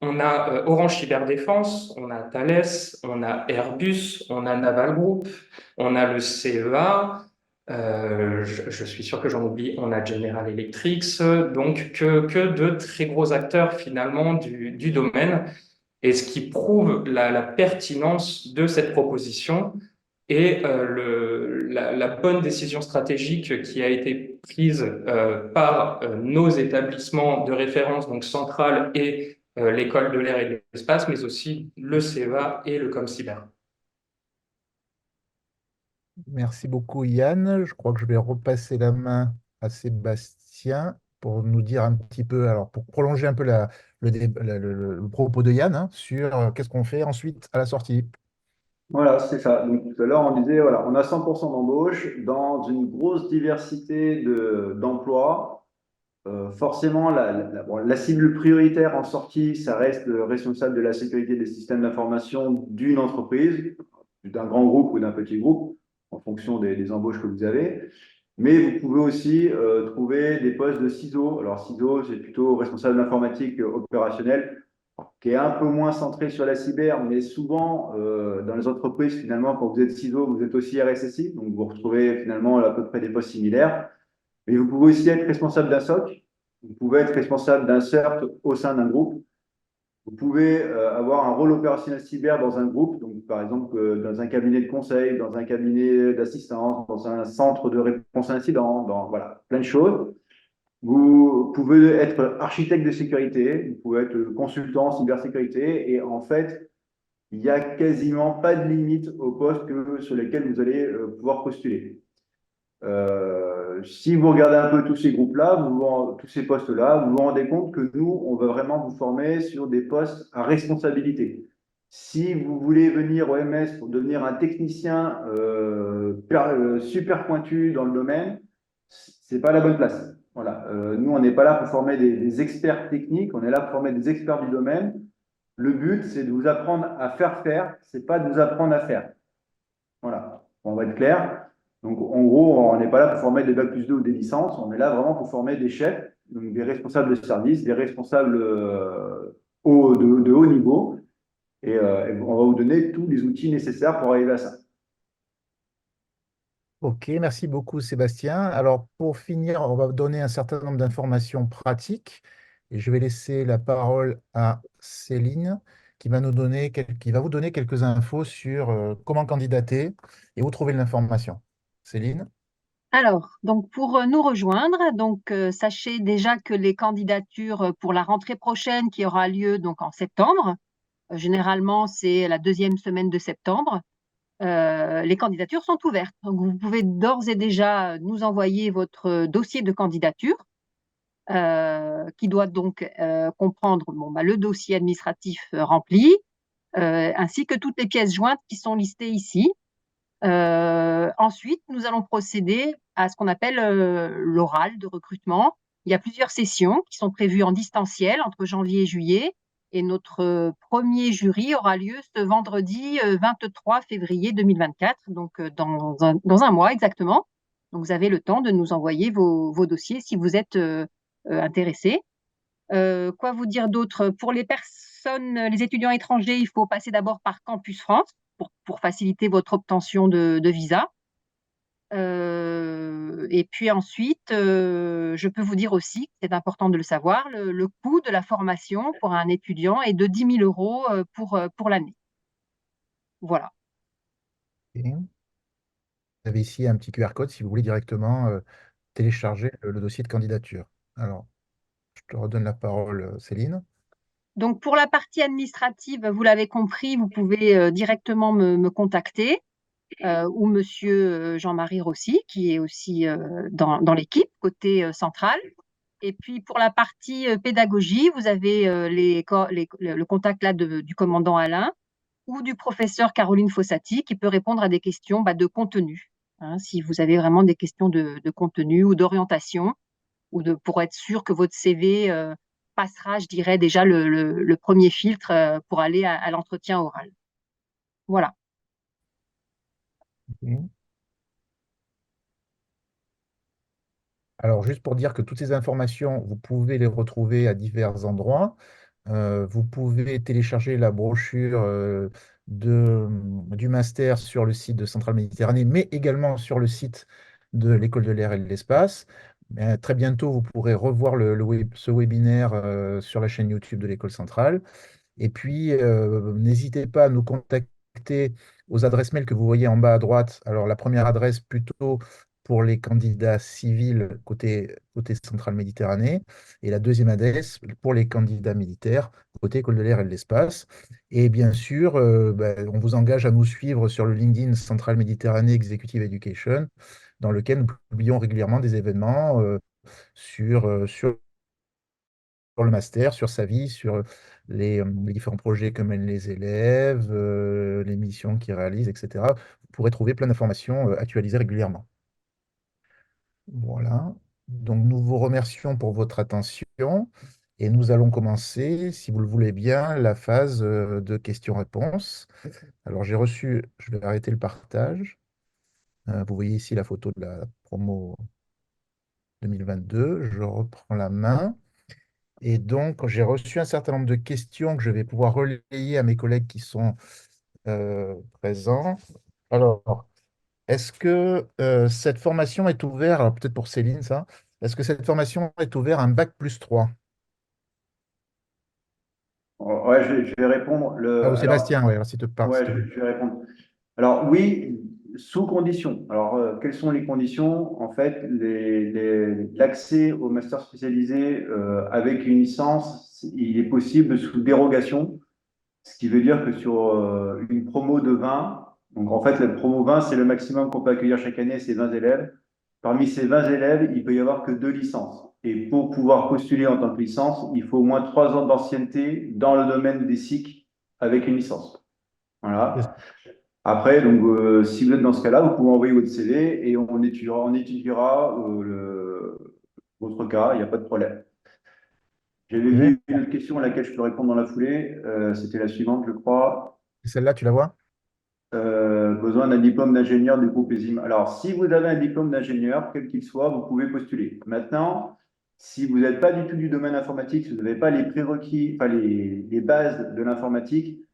on a Orange Cyberdéfense, on a Thales, on a Airbus, on a Naval Group, on a le CEA, je suis sûr que j'en oublie, on a General Electric, donc que de très gros acteurs finalement du domaine, et ce qui prouve la pertinence de cette proposition et la bonne décision stratégique qui a été prise par nos établissements de référence, donc Centrale et l'École de l'air et de l'espace, mais aussi le CEA et le ComCyber. Merci beaucoup, Yann. Je crois que je vais repasser la main à Sébastien pour nous dire un petit peu, alors pour prolonger un peu le propos de Yann, hein, sur qu'est-ce qu'on fait ensuite à la sortie. Voilà, c'est ça. Donc, tout à l'heure, on disait, voilà, on a 100% d'embauche dans une grosse diversité d'emplois. Forcément, la cible prioritaire en sortie, ça reste le responsable de la sécurité des systèmes d'information d'une entreprise, d'un grand groupe ou d'un petit groupe, en fonction des embauches que vous avez. Mais vous pouvez aussi trouver des postes de CISO. Alors, CISO, c'est plutôt responsable d'informatique opérationnelle, qui est un peu moins centré sur la cyber, mais souvent, dans les entreprises, finalement, quand vous êtes CISO, vous êtes aussi RSSI, donc vous retrouvez finalement à peu près des postes similaires. Mais vous pouvez aussi être responsable d'un SOC, vous pouvez être responsable d'un CERT au sein d'un groupe, vous pouvez avoir un rôle opérationnel cyber dans un groupe, donc par exemple dans un cabinet de conseil, dans un cabinet d'assistance, dans un centre de réponse à incident, dans voilà, plein de choses. Vous pouvez être architecte de sécurité, vous pouvez être consultant en cybersécurité, et en fait, il n'y a quasiment pas de limite aux postes sur lesquels vous allez pouvoir postuler. Si vous regardez un peu tous ces groupes-là, tous ces postes-là, vous vous rendez compte que nous, on va vraiment vous former sur des postes à responsabilité. Si vous voulez venir au MS pour devenir un technicien super pointu dans le domaine, c'est pas la bonne place. Voilà. Nous, on n'est pas là pour former des experts techniques, on est là pour former des experts du domaine. Le but, c'est de vous apprendre à faire, c'est pas de vous apprendre à faire. Voilà, on va être clair. Donc, en gros, on n'est pas là pour former des bac+2 ou des licences, on est là vraiment pour former des chefs, donc des responsables de service, des responsables de haut niveau, et on va vous donner tous les outils nécessaires pour arriver à ça. Ok, merci beaucoup Sébastien. Alors pour finir, on va donner un certain nombre d'informations pratiques et je vais laisser la parole à Céline qui va vous donner quelques infos sur comment candidater et où trouver l'information. Céline? Alors, donc pour nous rejoindre, donc sachez déjà que les candidatures pour la rentrée prochaine qui aura lieu donc en septembre, généralement c'est la deuxième semaine de septembre, les candidatures sont ouvertes. Donc vous pouvez d'ores et déjà nous envoyer votre dossier de candidature qui doit donc comprendre bon, bah, le dossier administratif rempli, ainsi que toutes les pièces jointes qui sont listées ici. Ensuite, nous allons procéder à ce qu'on appelle l'oral de recrutement. Il y a plusieurs sessions qui sont prévues en distanciel entre janvier et juillet. Et notre premier jury aura lieu ce vendredi 23 février 2024, donc dans un mois exactement. Donc vous avez le temps de nous envoyer vos dossiers si vous êtes intéressés. Quoi vous dire d'autre? Pour les personnes, les étudiants étrangers, il faut passer d'abord par Campus France pour faciliter votre obtention de visa. Et puis ensuite, je peux vous dire aussi, c'est important de le savoir, le coût de la formation pour un étudiant est de 10 000 euros pour l'année. Voilà. Ok. Vous avez ici un petit QR code si vous voulez directement télécharger le dossier de candidature. Alors, je te redonne la parole, Céline. Donc pour la partie administrative, vous l'avez compris, vous pouvez directement me contacter. Ou Monsieur Jean-Marie Rossi, qui est aussi dans l'équipe côté central. Et puis pour la partie pédagogie, vous avez le contact là du commandant Alain ou du professeur Caroline Fossati qui peut répondre à des questions bah, de contenu. Hein, si vous avez vraiment des questions de contenu ou d'orientation, pour être sûr que votre CV passera, je dirais, déjà le premier filtre pour aller à l'entretien oral. Voilà. Ok. Alors, juste pour dire que toutes ces informations, vous pouvez les retrouver à divers endroits. Vous pouvez télécharger la brochure du master sur le site de Centrale Méditerranée, mais également sur le site de l'École de l'air et de l'espace. Très bientôt, vous pourrez revoir ce webinaire sur la chaîne YouTube de l'École centrale. Et puis, n'hésitez pas à nous contacter aux adresses mail que vous voyez en bas à droite. Alors, la première adresse plutôt pour les candidats civils côté Centrale Méditerranée, et la deuxième adresse pour les candidats militaires côté École de l'air et de l'espace. Et bien sûr, on vous engage à nous suivre sur le LinkedIn Centrale Méditerranée Executive Education, dans lequel nous publions régulièrement des événements sur le master, sur sa vie, sur les différents projets que mènent les élèves, les missions qu'ils réalisent, etc. Vous pourrez trouver plein d'informations actualisées régulièrement. Voilà. Donc, nous vous remercions pour votre attention et nous allons commencer, si vous le voulez bien, la phase de questions-réponses. Alors, je vais arrêter le partage. Vous voyez ici la photo de la promo 2022. Je reprends la main. Et donc, j'ai reçu un certain nombre de questions que je vais pouvoir relayer à mes collègues qui sont présents. Alors, est-ce que cette formation est ouverte, alors peut-être pour Céline, ça, est-ce que cette formation est ouverte à un bac plus 3? Ouais, je vais répondre. Ah, ou Sébastien, ouais, alors s'il Ouais, te plaît. je vais répondre. Alors oui, sous conditions. Alors, quelles sont les conditions? En fait, l'accès au master spécialisé avec une licence, il est possible sous dérogation, ce qui veut dire que sur une promo de 20, donc en fait, la promo 20, c'est le maximum qu'on peut accueillir chaque année, c'est 20 élèves. Parmi ces 20 élèves, il peut y avoir que 2 licences. Et pour pouvoir postuler en tant que licence, il faut au moins 3 ans d'ancienneté dans le domaine des SIC avec une licence. C'est Voilà. Après, donc, si vous êtes dans ce cas-là, vous pouvez envoyer votre CV et on étudiera votre cas, il n'y a pas de problème. J'avais OK. vu une autre question à laquelle je peux répondre dans la foulée. C'était la suivante, je crois. Celle-là, tu la vois? Besoin d'un diplôme d'ingénieur du groupe ESIM. Alors, si vous avez un diplôme d'ingénieur, quel qu'il soit, vous pouvez postuler. Maintenant, si vous n'êtes pas du tout du domaine informatique, si vous n'avez pas les prérequis, enfin les bases de l'informatique,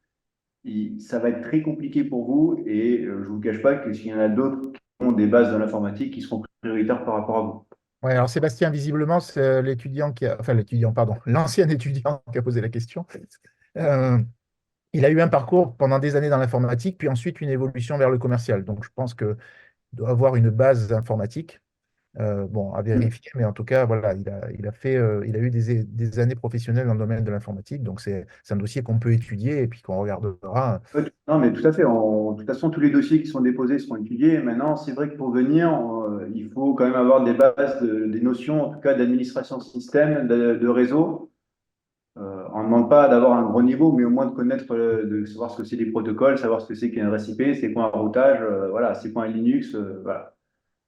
ça va être très compliqué pour vous et je ne vous cache pas que s'il y en a d'autres des bases de l'informatique qui seront prioritaires par rapport à vous. Ouais, alors Sébastien, visiblement, c'est l'étudiant enfin l'étudiant, pardon, l'ancien étudiant qui a posé la question. Euh, il a eu un parcours pendant des années dans l'informatique, puis ensuite une évolution vers le commercial. Donc je pense qu'il doit avoir une base informatique. Bon, à vérifier, mais en tout cas, voilà, il a eu des années professionnelles dans le domaine de l'informatique, donc c'est un dossier qu'on peut étudier et puis qu'on regardera. Non, mais tout à fait. De toute façon, tous les dossiers qui sont déposés seront étudiés. Maintenant, c'est vrai que pour venir, il faut quand même avoir des bases, des notions, en tout cas, d'administration système, de réseau. On ne demande pas d'avoir un gros niveau, mais au moins de connaître, de savoir ce que c'est des protocoles, savoir ce que c'est qu'un RSIP, c'est quoi un routage, voilà, c'est quoi un Linux, voilà.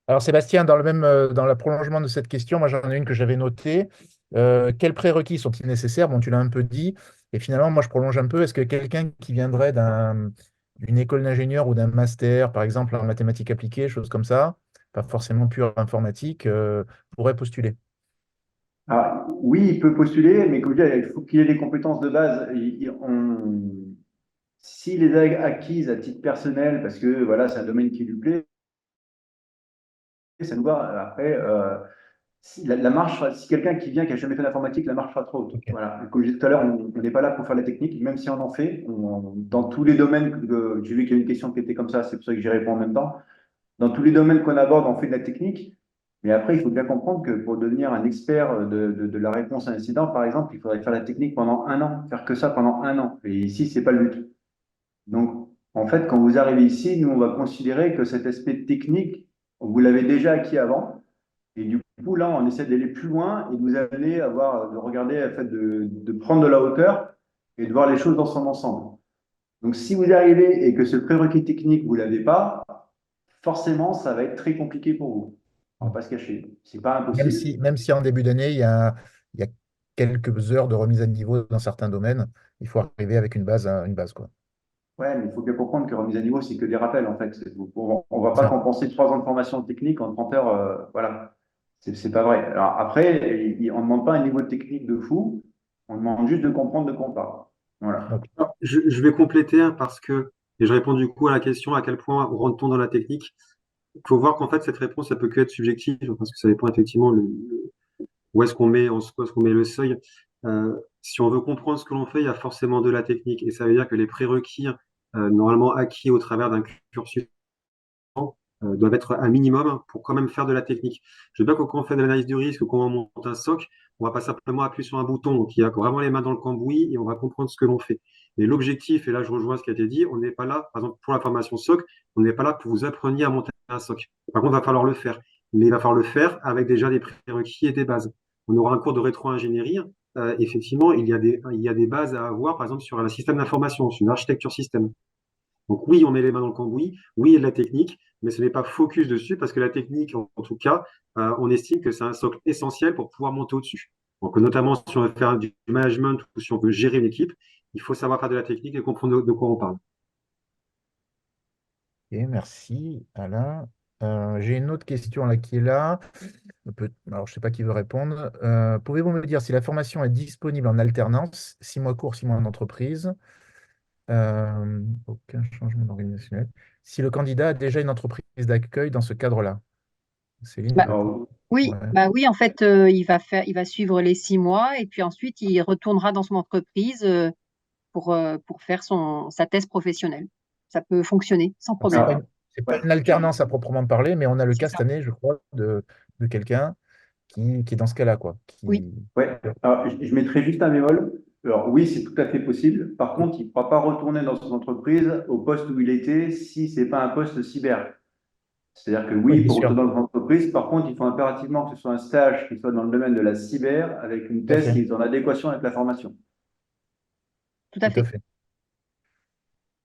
Alors Sébastien, dans le prolongement de cette question, moi j'en ai une que j'avais notée. Quels prérequis sont-ils nécessaires? Bon, tu l'as un peu dit. Et finalement, moi je prolonge un peu. Est-ce que quelqu'un qui viendrait d'une école d'ingénieur ou d'un master, par exemple en mathématiques appliquées, choses comme ça, pas forcément pure informatique, pourrait postuler? Alors, oui, il peut postuler, mais comme je dis, il faut qu'il ait des compétences de base. S'il les a acquises à titre personnel, parce que voilà, c'est un domaine qui lui plaît, ça nous va. Après, si la marche, si quelqu'un qui vient, qui n'a jamais fait d'informatique, la marche sera trop haute. Ok. Voilà. Comme je disais tout à l'heure, on n'est pas là pour faire la technique, même si on en fait. Dans tous les domaines, j'ai vu qu'il y a une question qui était comme ça, c'est pour ça que j'y réponds en même temps. Dans tous les domaines qu'on aborde, on fait de la technique. Mais après, il faut bien comprendre que pour devenir un expert de la réponse à un incident, par exemple, il faudrait faire la technique pendant un an, faire que ça pendant un an. Et ici, c'est pas le but. Donc, en fait, quand vous arrivez ici, nous, on va considérer que cet aspect technique, vous l'avez déjà acquis avant. Et du coup, là, on essaie d'aller plus loin et vous allez avoir, de regarder, en fait, de prendre de la hauteur et de voir les choses dans son ensemble. Donc, si vous arrivez et que ce prérequis technique, vous ne l'avez pas, forcément, ça va être très compliqué pour vous. On ne va pas se cacher. C'est pas impossible. Même si en début d'année, il y a quelques heures de remise à niveau dans certains domaines, il faut arriver avec une base, quoi. Ouais, mais il faut bien comprendre que remise à niveau, c'est que des rappels, en fait. On ne va C'est pas ça. compenser 3 ans de formation technique en 30 heures. Voilà. C'est pas vrai. Alors après, on ne demande pas un niveau technique de fou. On demande juste de comprendre de quoi on parle. Voilà. Ok. Alors, je vais compléter hein, parce que, et je réponds du coup à la question à quel point rentre-t-on dans la technique. Il faut voir qu'en fait, cette réponse, ça peut que être subjective parce que ça dépend effectivement où est-ce qu'on met, où est-ce qu'on met le seuil. Si on veut comprendre ce que l'on fait, il y a forcément de la technique. Et ça veut dire que les prérequis, normalement acquis au travers d'un cursus, doivent être un minimum pour quand même faire de la technique. Je veux bien que quand on fait de l'analyse du risque, quand on monte un SOC, on va pas simplement appuyer sur un bouton, donc il y a vraiment les mains dans le cambouis et on va comprendre ce que l'on fait. Mais l'objectif, et là je rejoins ce qui a été dit, on n'est pas là, par exemple pour la formation SOC, on n'est pas là pour vous apprendre à monter un SOC. Par contre, il va falloir le faire. Mais il va falloir le faire avec déjà des prérequis et des bases. On aura un cours de rétro-ingénierie. Effectivement, il y a des bases à avoir, par exemple, sur un système d'information, sur une architecture système. Donc oui, on met les mains dans le cambouis, oui, il y a de la technique, mais ce n'est pas focus dessus parce que la technique, en tout cas, on estime que c'est un socle essentiel pour pouvoir monter au-dessus. Donc notamment si on veut faire du management ou si on veut gérer une équipe, il faut savoir faire de la technique et comprendre de quoi on parle. Ok, merci, Alain. J'ai une autre question là qui est là. Alors, je ne sais pas qui veut répondre. Pouvez-vous me dire si la formation est disponible en alternance, 6 mois cours, 6 mois en entreprise, aucun changement organisationnel, si le candidat a déjà une entreprise d'accueil dans ce cadre-là? Céline, tu Bah, veux répondre? Alors, Ouais, oui, en fait, il va suivre les 6 mois et puis ensuite il retournera dans son entreprise pour faire sa thèse professionnelle. Ça peut fonctionner sans donc problème. c'est pas ouais. une alternance à proprement parler, mais on a le C'est cas cette ça. année, je crois, de quelqu'un qui est dans ce cas-là, quoi. Oui, Ouais. Alors, je mettrai juste un bémol. Alors, oui, c'est tout à fait possible. Par contre, il ne pourra pas retourner dans son entreprise au poste où il était si ce n'est pas un poste cyber. C'est-à-dire que Oui, oui, bien pour sûr, retourner dans son entreprise, par contre, il faut impérativement que ce soit un stage qui soit dans le domaine de la cyber avec une tout à thèse fait, qui est en adéquation avec la formation. tout à tout à fait. fait.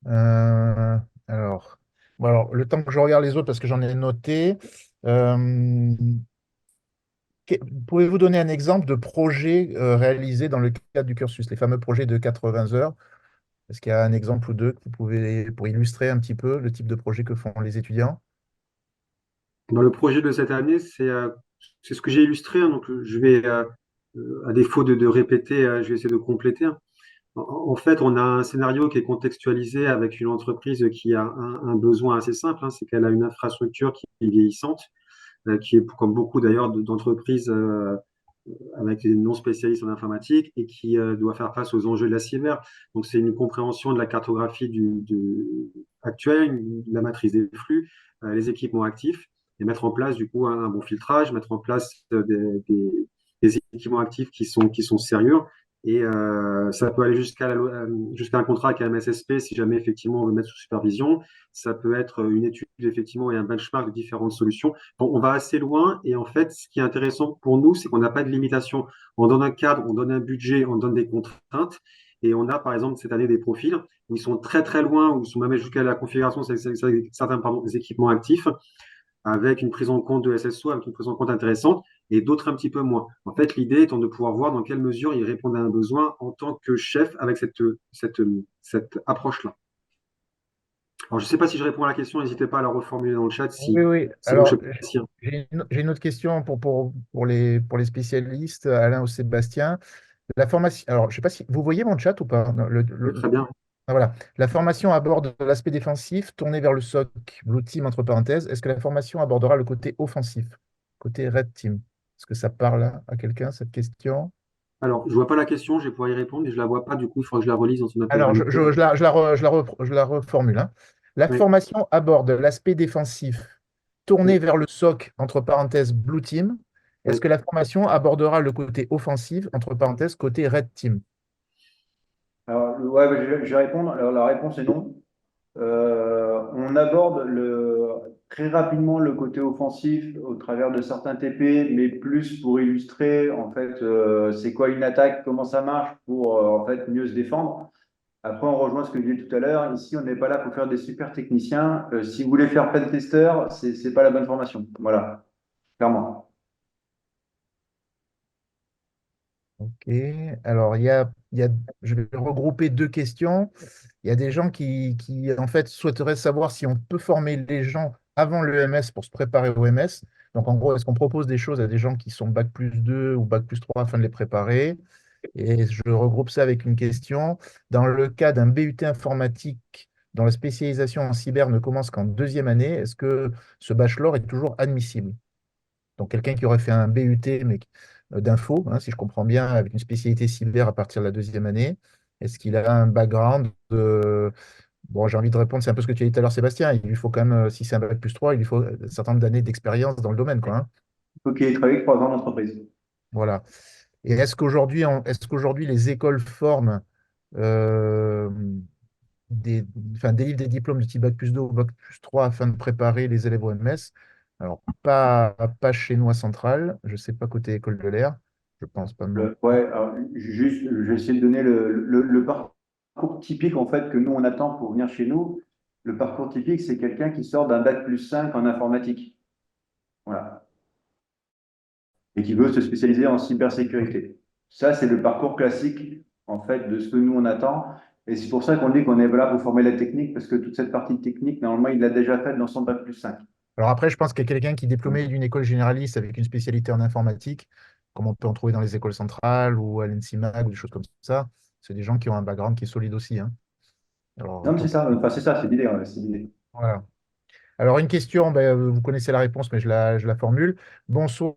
Euh, alors, bon, alors, le temps que je regarde les autres, parce que j'en ai noté, euh, pouvez-vous donner un exemple de projet réalisé dans le cadre du cursus, les fameux projets de 80 heures? Est-ce qu'il y a un exemple ou deux que vous pouvez, pour illustrer un petit peu le type de projet que font les étudiants? Dans le projet de cette année, c'est ce que j'ai illustré, hein, donc je vais, à défaut de répéter, je vais essayer de compléter, hein. En fait, on a un scénario qui est contextualisé avec une entreprise qui a un besoin assez simple, hein, c'est qu'elle a une infrastructure qui est vieillissante, qui est comme beaucoup d'ailleurs d'entreprises avec des non spécialistes en informatique et qui doit faire face aux enjeux de la cyber. Donc, c'est une compréhension de la cartographie actuelle, de la matrice des flux, les équipements actifs et mettre en place du coup un bon filtrage, mettre en place des équipements actifs qui sont sérieux. Et ça peut aller jusqu'à un contrat avec un MSSP si jamais effectivement on veut mettre sous supervision. Ça peut être une étude effectivement et un benchmark de différentes solutions. Bon, on va assez loin et en fait, ce qui est intéressant pour nous, c'est qu'on n'a pas de limitation. On donne un cadre, on donne un budget, on donne des contraintes et on a par exemple cette année des profils où ils sont très très loin, où ils sont même jusqu'à la configuration de certains des équipements actifs avec une prise en compte de SSO, avec une prise en compte intéressante et d'autres un petit peu moins. En fait, l'idée étant de pouvoir voir dans quelle mesure ils répondent à un besoin en tant que chef avec cette approche-là. Alors, je ne sais pas si je réponds à la question, n'hésitez pas à la reformuler dans le chat Oui, si oui. c'est bon, je Alors, sais pas si, hein. j'ai une autre question pour les spécialistes, Alain ou Sébastien. La formation, alors, je ne sais pas si vous voyez mon chat ou pas. Non, Oui, très bien. ah, voilà. La formation aborde l'aspect défensif, tourné vers le SOC, Blue Team entre parenthèses. Est-ce que la formation abordera le côté offensif, côté Red Team? Est-ce que ça parle à quelqu'un, cette question? Alors, je vois pas la question, je vais pouvoir y répondre, mais je la vois pas, du coup, il faudra que je la relise dans son Alors, intégralité. je la reformule, hein. La Oui, formation aborde l'aspect défensif tourné oui, vers le SOC, entre parenthèses, Blue Team. Est-ce oui. que la formation abordera le côté offensif, entre parenthèses, côté Red Team? Alors, ouais, je vais répondre. Alors, la réponse est non. On aborde très rapidement le côté offensif au travers de certains TP, mais plus pour illustrer en fait c'est quoi une attaque, comment ça marche pour en fait mieux se défendre. Après, on rejoint ce que je disais tout à l'heure. Ici, on n'est pas là pour faire des super techniciens. Si vous voulez faire pen tester, c'est pas la bonne formation. Voilà, clairement. Ok. Alors, je vais regrouper deux questions. Il y a des gens qui, en fait, souhaiteraient savoir si on peut former les gens avant l'EMS pour se préparer au MS. Donc, en gros, est-ce qu'on propose des choses à des gens qui sont bac+2 ou bac+3 afin de les préparer? Et je regroupe ça avec une question. Dans le cas d'un BUT informatique dont la spécialisation en cyber ne commence qu'en deuxième année, est-ce que ce bachelor est toujours admissible? Donc, quelqu'un qui aurait fait un BUT mais, d'info, hein, si je comprends bien, avec une spécialité cyber à partir de la deuxième année, est-ce qu'il a un background de... Bon, j'ai envie de répondre, c'est un peu ce que tu as dit tout à l'heure, Sébastien. Il lui faut quand même, si c'est un bac+3, il lui faut un certain nombre d'années d'expérience dans le domaine, quoi, hein. Il faut qu'il ait travaillé 3 ans d'entreprise. Voilà. Et est-ce qu'aujourd'hui, les écoles forment euh, délivrent des diplômes de type bac+2 ou bac+3 afin de préparer les élèves au MS? Alors, pas chez nous à Centrale, je ne sais pas côté école de l'air, je pense pas non. Ouais, alors, juste, je vais essayer de donner le parcours typique en fait que nous on attend pour venir chez nous. Le parcours typique, c'est quelqu'un qui sort d'un bac+5 en informatique. Voilà. Et qui veut se spécialiser en cybersécurité. Ça, c'est le parcours classique, en fait, de ce que nous, on attend. Et c'est pour ça qu'on dit qu'on est là pour former la technique, parce que toute cette partie technique, normalement, il l'a déjà faite dans son bac+5. Alors après, je pense qu'il y a quelqu'un qui est diplômé d'une école généraliste avec une spécialité en informatique, comme on peut en trouver dans les écoles centrales ou à l'ENSIMAG ou des choses comme ça. C'est des gens qui ont un background qui est solide aussi, hein. Alors, Non, mais c'est ça, enfin, c'est ça, c'est l'idée, ouais, c'est l'idée. voilà. Alors, une question, ben, vous connaissez la réponse, mais je la formule. Bonsoir,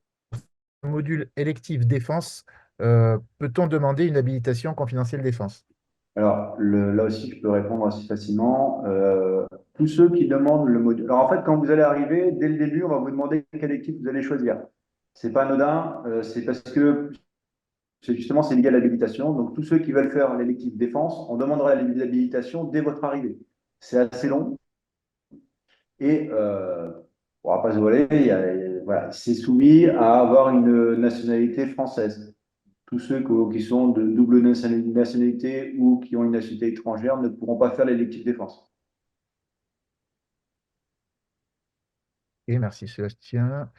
module électif défense. Peut-on demander une habilitation confidentielle défense? Alors, là aussi, je peux répondre assez facilement. Tous ceux qui demandent le module. Alors, en fait, quand vous allez arriver, dès le début, on va vous demander quelle équipe vous allez choisir. C'est pas anodin, c'est parce que justement, c'est lié à l'habilitation. Donc, tous ceux qui veulent faire l'électif défense, on demandera l'habilitation dès votre arrivée. C'est assez long et on ne va pas se voiler, voilà, c'est soumis à avoir une nationalité française. Tous ceux qui sont de double nationalité ou qui ont une nationalité étrangère ne pourront pas faire l'électif défense. Et merci Sébastien.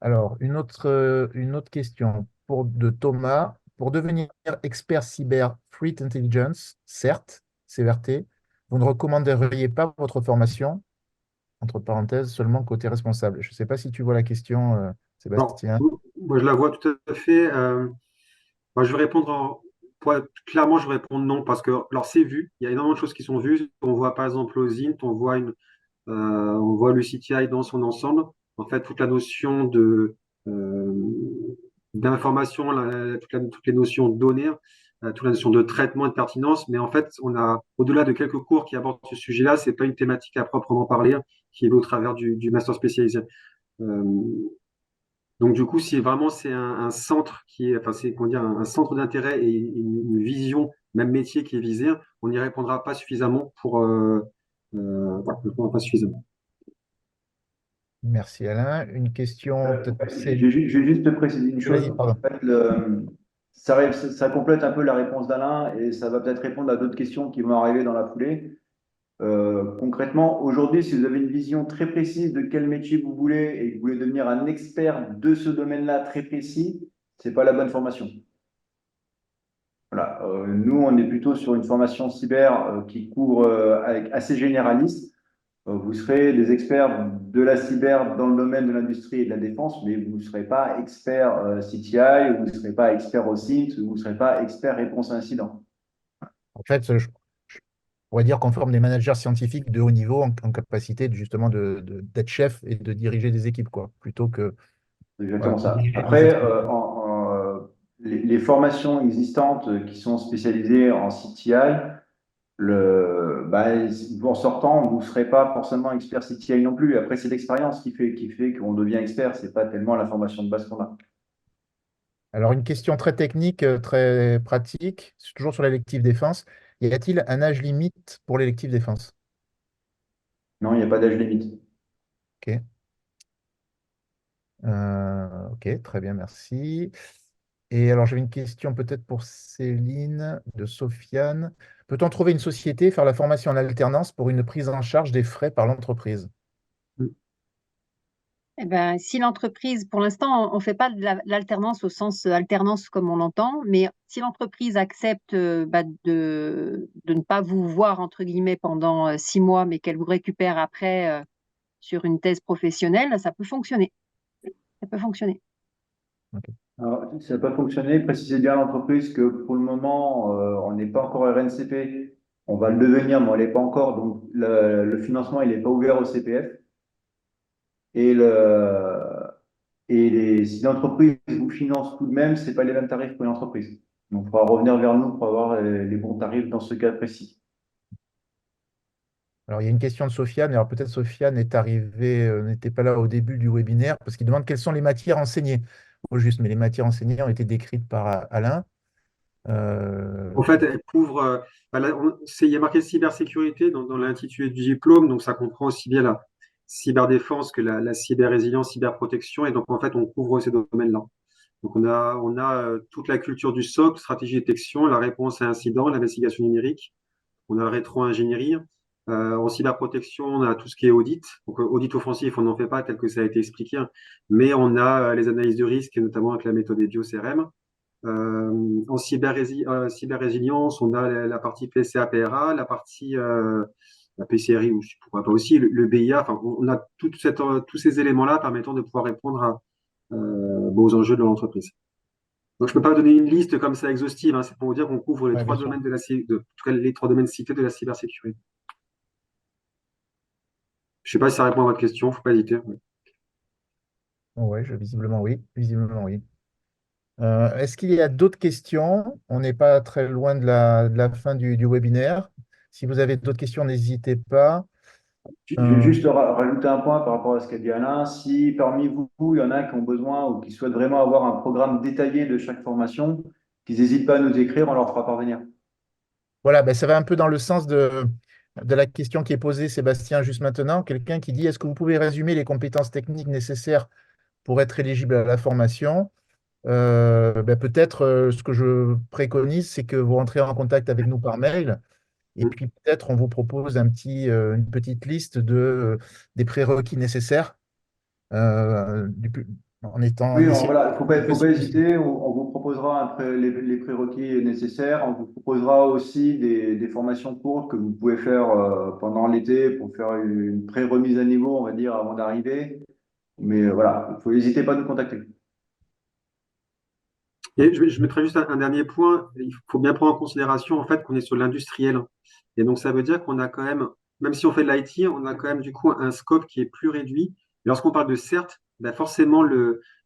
Alors, une autre question de Thomas. Pour devenir expert cyber Threat Intelligence, certes, CERT, vous ne recommanderiez pas votre formation, entre parenthèses, seulement côté responsable. Je ne sais pas si tu vois la question, Alors, Sébastien. moi, je la vois tout à fait. Moi, je vais répondre Clairement, je vais répondre non parce que, alors, c'est vu. Il y a énormément de choses qui sont vues. On voit par exemple OSINT, on voit le CTI dans son ensemble. En fait, toute la notion euh, d'information, toutes les notions de données, toute la notion de traitement et de pertinence. Mais en fait, au-delà de quelques cours qui abordent ce sujet-là, c'est pas une thématique à proprement parler qui est au travers du master spécialisé. Euh, donc du coup, si vraiment c'est un centre qui est, enfin c'est comment dire, un centre d'intérêt et une vision, même métier qui est visé, on n'y répondra pas suffisamment voilà, on ne répondra pas suffisamment. Merci Alain. Une question peut-être pour Céline. Je vais juste te préciser une chose. Vas-y, pardon. En fait, ça complète un peu la réponse d'Alain et ça va peut-être répondre à d'autres questions qui vont arriver dans la foulée. Concrètement, aujourd'hui, si vous avez une vision très précise de quel métier vous voulez et que vous voulez devenir un expert de ce domaine-là très précis, c'est pas la bonne formation. Voilà. Nous, on est plutôt sur une formation cyber qui couvre avec assez généraliste. Vous serez des experts de la cyber dans le domaine de l'industrie et de la défense, mais vous ne serez pas expert CTI, vous ne serez pas expert OSINT, vous ne serez pas expert réponse à incident. En fait, je pourrais dire qu'on forme des managers scientifiques de haut niveau en capacité justement d'être chef et de diriger des équipes, quoi, plutôt que C'est voilà, exactement de ça. diriger des Après, experts. les formations existantes qui sont spécialisées en CTI, en sortant, vous ne serez pas forcément expert CTI non plus. Après, c'est l'expérience qui fait qu'on devient expert. Ce n'est pas tellement la formation de base qu'on a. Alors, une question très technique, très pratique, c'est toujours sur l'élective défense. Y a-t-il un âge limite pour l'élective défense? Non, il n'y a pas d'âge limite. Ok. Ok, très bien, merci. Et alors, j'avais une question peut-être pour Céline de Sofiane. Peut-on trouver une société, faire la formation en alternance pour une prise en charge des frais par l'entreprise? Eh ben, si l'entreprise, pour l'instant, on ne fait pas de l'alternance au sens alternance comme on l'entend, mais si l'entreprise accepte de ne pas vous voir, entre guillemets, pendant 6 mois, mais qu'elle vous récupère après sur une thèse professionnelle, ça peut fonctionner. Ça peut fonctionner. Ok. Alors, ça n'a pas fonctionné. Précisez bien à l'entreprise que pour le moment, on n'est pas encore RNCP. On va le devenir, mais on ne l'est pas encore. Donc, le financement, il n'est pas ouvert au CPF. Et, si l'entreprise vous finance tout de même, ce n'est pas les mêmes tarifs pour l'entreprise. Donc, il faudra revenir vers nous pour avoir les bons tarifs dans ce cas précis. Alors, il y a une question de Sofiane. Alors, peut-être Sofiane est arrivé, n'était pas là au début du webinaire, parce qu'il demande quelles sont les matières enseignées. Au juste, mais les matières enseignées ont été décrites par Alain. En fait, elle couvre, il y a marqué cybersécurité dans l'intitulé du diplôme, donc ça comprend aussi bien la cyberdéfense que la cyber-résilience, cyberprotection, et donc en fait, on couvre ces domaines-là. Donc on a toute la culture du SOC, stratégie de détection, la réponse à incident, l'investigation numérique, on a la rétro-ingénierie. En cyberprotection, on a tout ce qui est audit. Donc audit offensif, on n'en fait pas tel que ça a été expliqué, hein. Mais on a les analyses de risque, notamment avec la méthode EBIO-CRM. En cyber-résilience, on a la partie PCA-PRA, la partie la PCRI, ou pourquoi pas aussi, le BIA. Enfin, on a tous ces éléments-là permettant de pouvoir répondre aux enjeux de l'entreprise. Donc, je ne peux pas donner une liste comme ça exhaustive, hein. C'est pour vous dire qu'on couvre les Ouais, bien trois sûr. domaines en tout cas, les trois domaines cités de la cybersécurité. Je ne sais pas si ça répond à votre question, il ne faut pas hésiter. Ouais. Oui, visiblement oui. Visiblement oui. Est-ce qu'il y a d'autres questions? On n'est pas très loin de la fin du webinaire. Si vous avez d'autres questions, n'hésitez pas. Je vais Euh, juste rajouter un point par rapport à ce qu'a dit Alain. Si parmi vous, il y en a qui ont besoin ou qui souhaitent vraiment avoir un programme détaillé de chaque formation, qu'ils n'hésitent pas à nous écrire, on leur fera parvenir. voilà, ben, ça va un peu dans le sens de la question qui est posée, Sébastien, juste maintenant. Quelqu'un qui dit, est-ce que vous pouvez résumer les compétences techniques nécessaires pour être éligible à la formation? Ben, peut-être ce que je préconise, c'est que vous rentrez en contact avec nous par mail. Et Mm. puis peut-être on vous propose une petite liste des prérequis nécessaires en Oui, essayant voilà, le plus faut pas possible possible. hésiter. On vous proposera les prérequis nécessaires. On vous proposera aussi des formations courtes que vous pouvez faire pendant l'été pour faire une pré-remise à niveau, on va dire, avant d'arriver. Mais voilà, il faut n'hésitez pas à nous contacter. Et je mettrai juste un dernier point. Il faut bien prendre en considération en fait qu'on est sur l'industriel. Et donc ça veut dire qu'on a quand même si on fait de l'IT, on a quand même du coup un scope qui est plus réduit. Lorsqu'on parle de CERT, ben forcément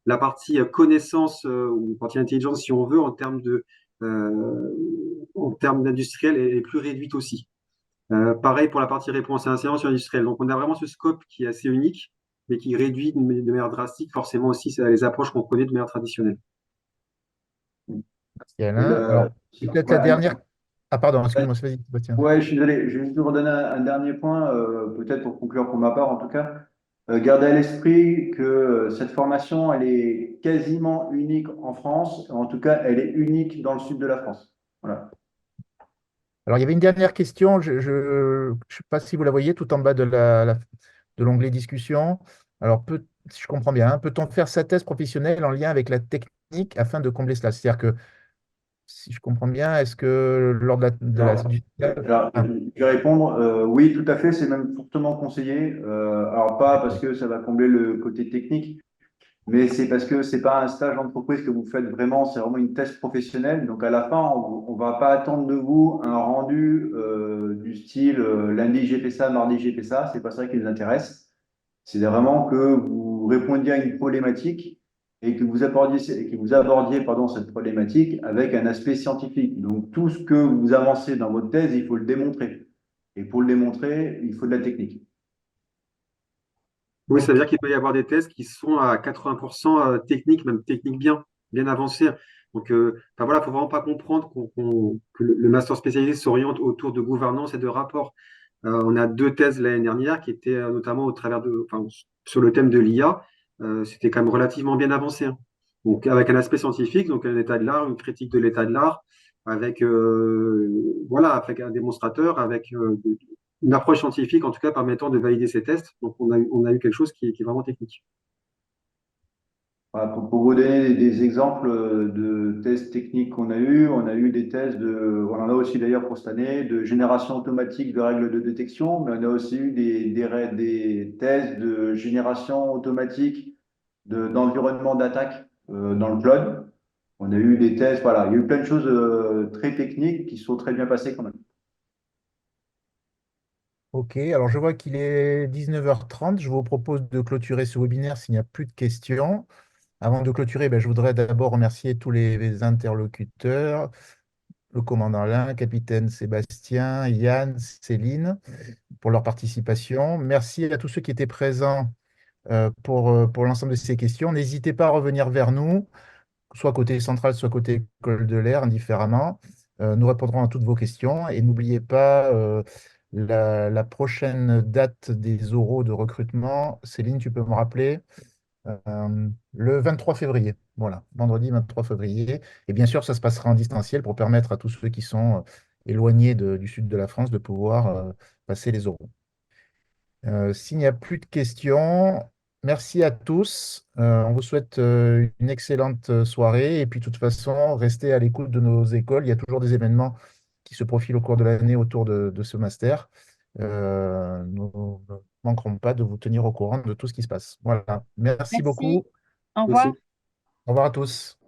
la partie connaissance ou partie intelligence, si on veut, euh, en termes d'industriel, est plus réduite aussi. Pareil pour la partie réponse à incident sur industriel. Donc on a vraiment ce scope qui est assez unique, mais qui réduit de manière drastique forcément aussi les approches qu'on connaît de manière traditionnelle. Merci Et Alain. Alors, peut-être la ouais, dernière. Ah, pardon, excuse-moi, vas-y, Sébastien. ouais, je suis désolé. Je vais juste vous redonner un dernier point, peut-être pour conclure pour ma part en tout cas. Gardez à l'esprit que cette formation, elle est quasiment unique en France. En tout cas, elle est unique dans le sud de la France. Voilà. Alors, il y avait une dernière question, je ne sais pas si vous la voyez tout en bas de l'onglet discussion. Alors, si je comprends bien, hein, peut-on faire sa thèse professionnelle en lien avec la technique afin de combler cela? C'est-à-dire que, si je comprends bien, est-ce que lors Alors, Ah, je vais répondre, oui, tout à fait, c'est même fortement conseillé. Alors, pas parce d'accord. que ça va combler le côté technique, mais c'est parce que c'est pas un stage d'entreprise que vous faites vraiment, c'est vraiment une thèse professionnelle. Donc, à la fin, on va pas attendre de vous un rendu du style lundi j'ai fait ça, mardi j'ai fait ça. C'est pas ça qui nous intéresse. C'est vraiment que vous répondiez à une problématique et que vous abordiez pardon, cette problématique avec un aspect scientifique. Donc, tout ce que vous avancez dans votre thèse, il faut le démontrer. Et pour le démontrer, il faut de la technique. Oui, ça veut Ok. dire qu'il peut y avoir des tests qui sont à 80% techniques, même techniques bien avancées. Donc, enfin, voilà, faut vraiment pas comprendre que le master spécialisé s'oriente autour de gouvernance et de rapport. On a deux thèses l'année dernière qui étaient notamment enfin, sur le thème de l'IA. C'était quand même relativement bien avancé, hein. Donc, avec un aspect scientifique, donc un état de l'art, une critique de l'état de l'art, avec, voilà, avec un démonstrateur, avec une approche scientifique, en tout cas permettant de valider ces tests. Donc, on a eu quelque chose qui est vraiment technique. Voilà, pour vous donner des exemples de tests techniques qu'on a eu, on a eu des tests on en a aussi d'ailleurs pour cette année, de génération automatique de règles de détection, mais on a aussi eu des tests de génération automatique d'environnement d'attaque dans le cloud. On a eu des tests, voilà, il y a eu plein de choses très techniques qui sont très bien passées quand même. Ok, alors je vois qu'il est 19h30. Je vous propose de clôturer ce webinaire s'il n'y a plus de questions. Avant de clôturer, ben, je voudrais d'abord remercier tous les interlocuteurs, le commandant Alain, capitaine Sébastien, Yann, Céline, pour leur participation. Merci à tous ceux qui étaient présents pour l'ensemble de ces questions. N'hésitez pas à revenir vers nous, soit côté central, soit côté école de l'air, indifféremment. Nous répondrons à toutes vos questions. Et n'oubliez pas la prochaine date des oraux de recrutement. Céline, tu peux me rappeler? Le 23 février. Voilà, vendredi 23 février. Et bien sûr, ça se passera en distanciel pour permettre à tous ceux qui sont éloignés du sud de la France de pouvoir passer les oraux. S'il n'y a plus de questions, merci à tous. On vous souhaite une excellente soirée. Et puis, de toute façon, restez à l'écoute de nos écoles. Il y a toujours des événements qui se profilent au cours de l'année autour de ce master. Nous ne manquerons pas de vous tenir au courant de tout ce qui se passe. Voilà. Merci Merci. beaucoup. Au revoir. Merci. Au revoir à tous.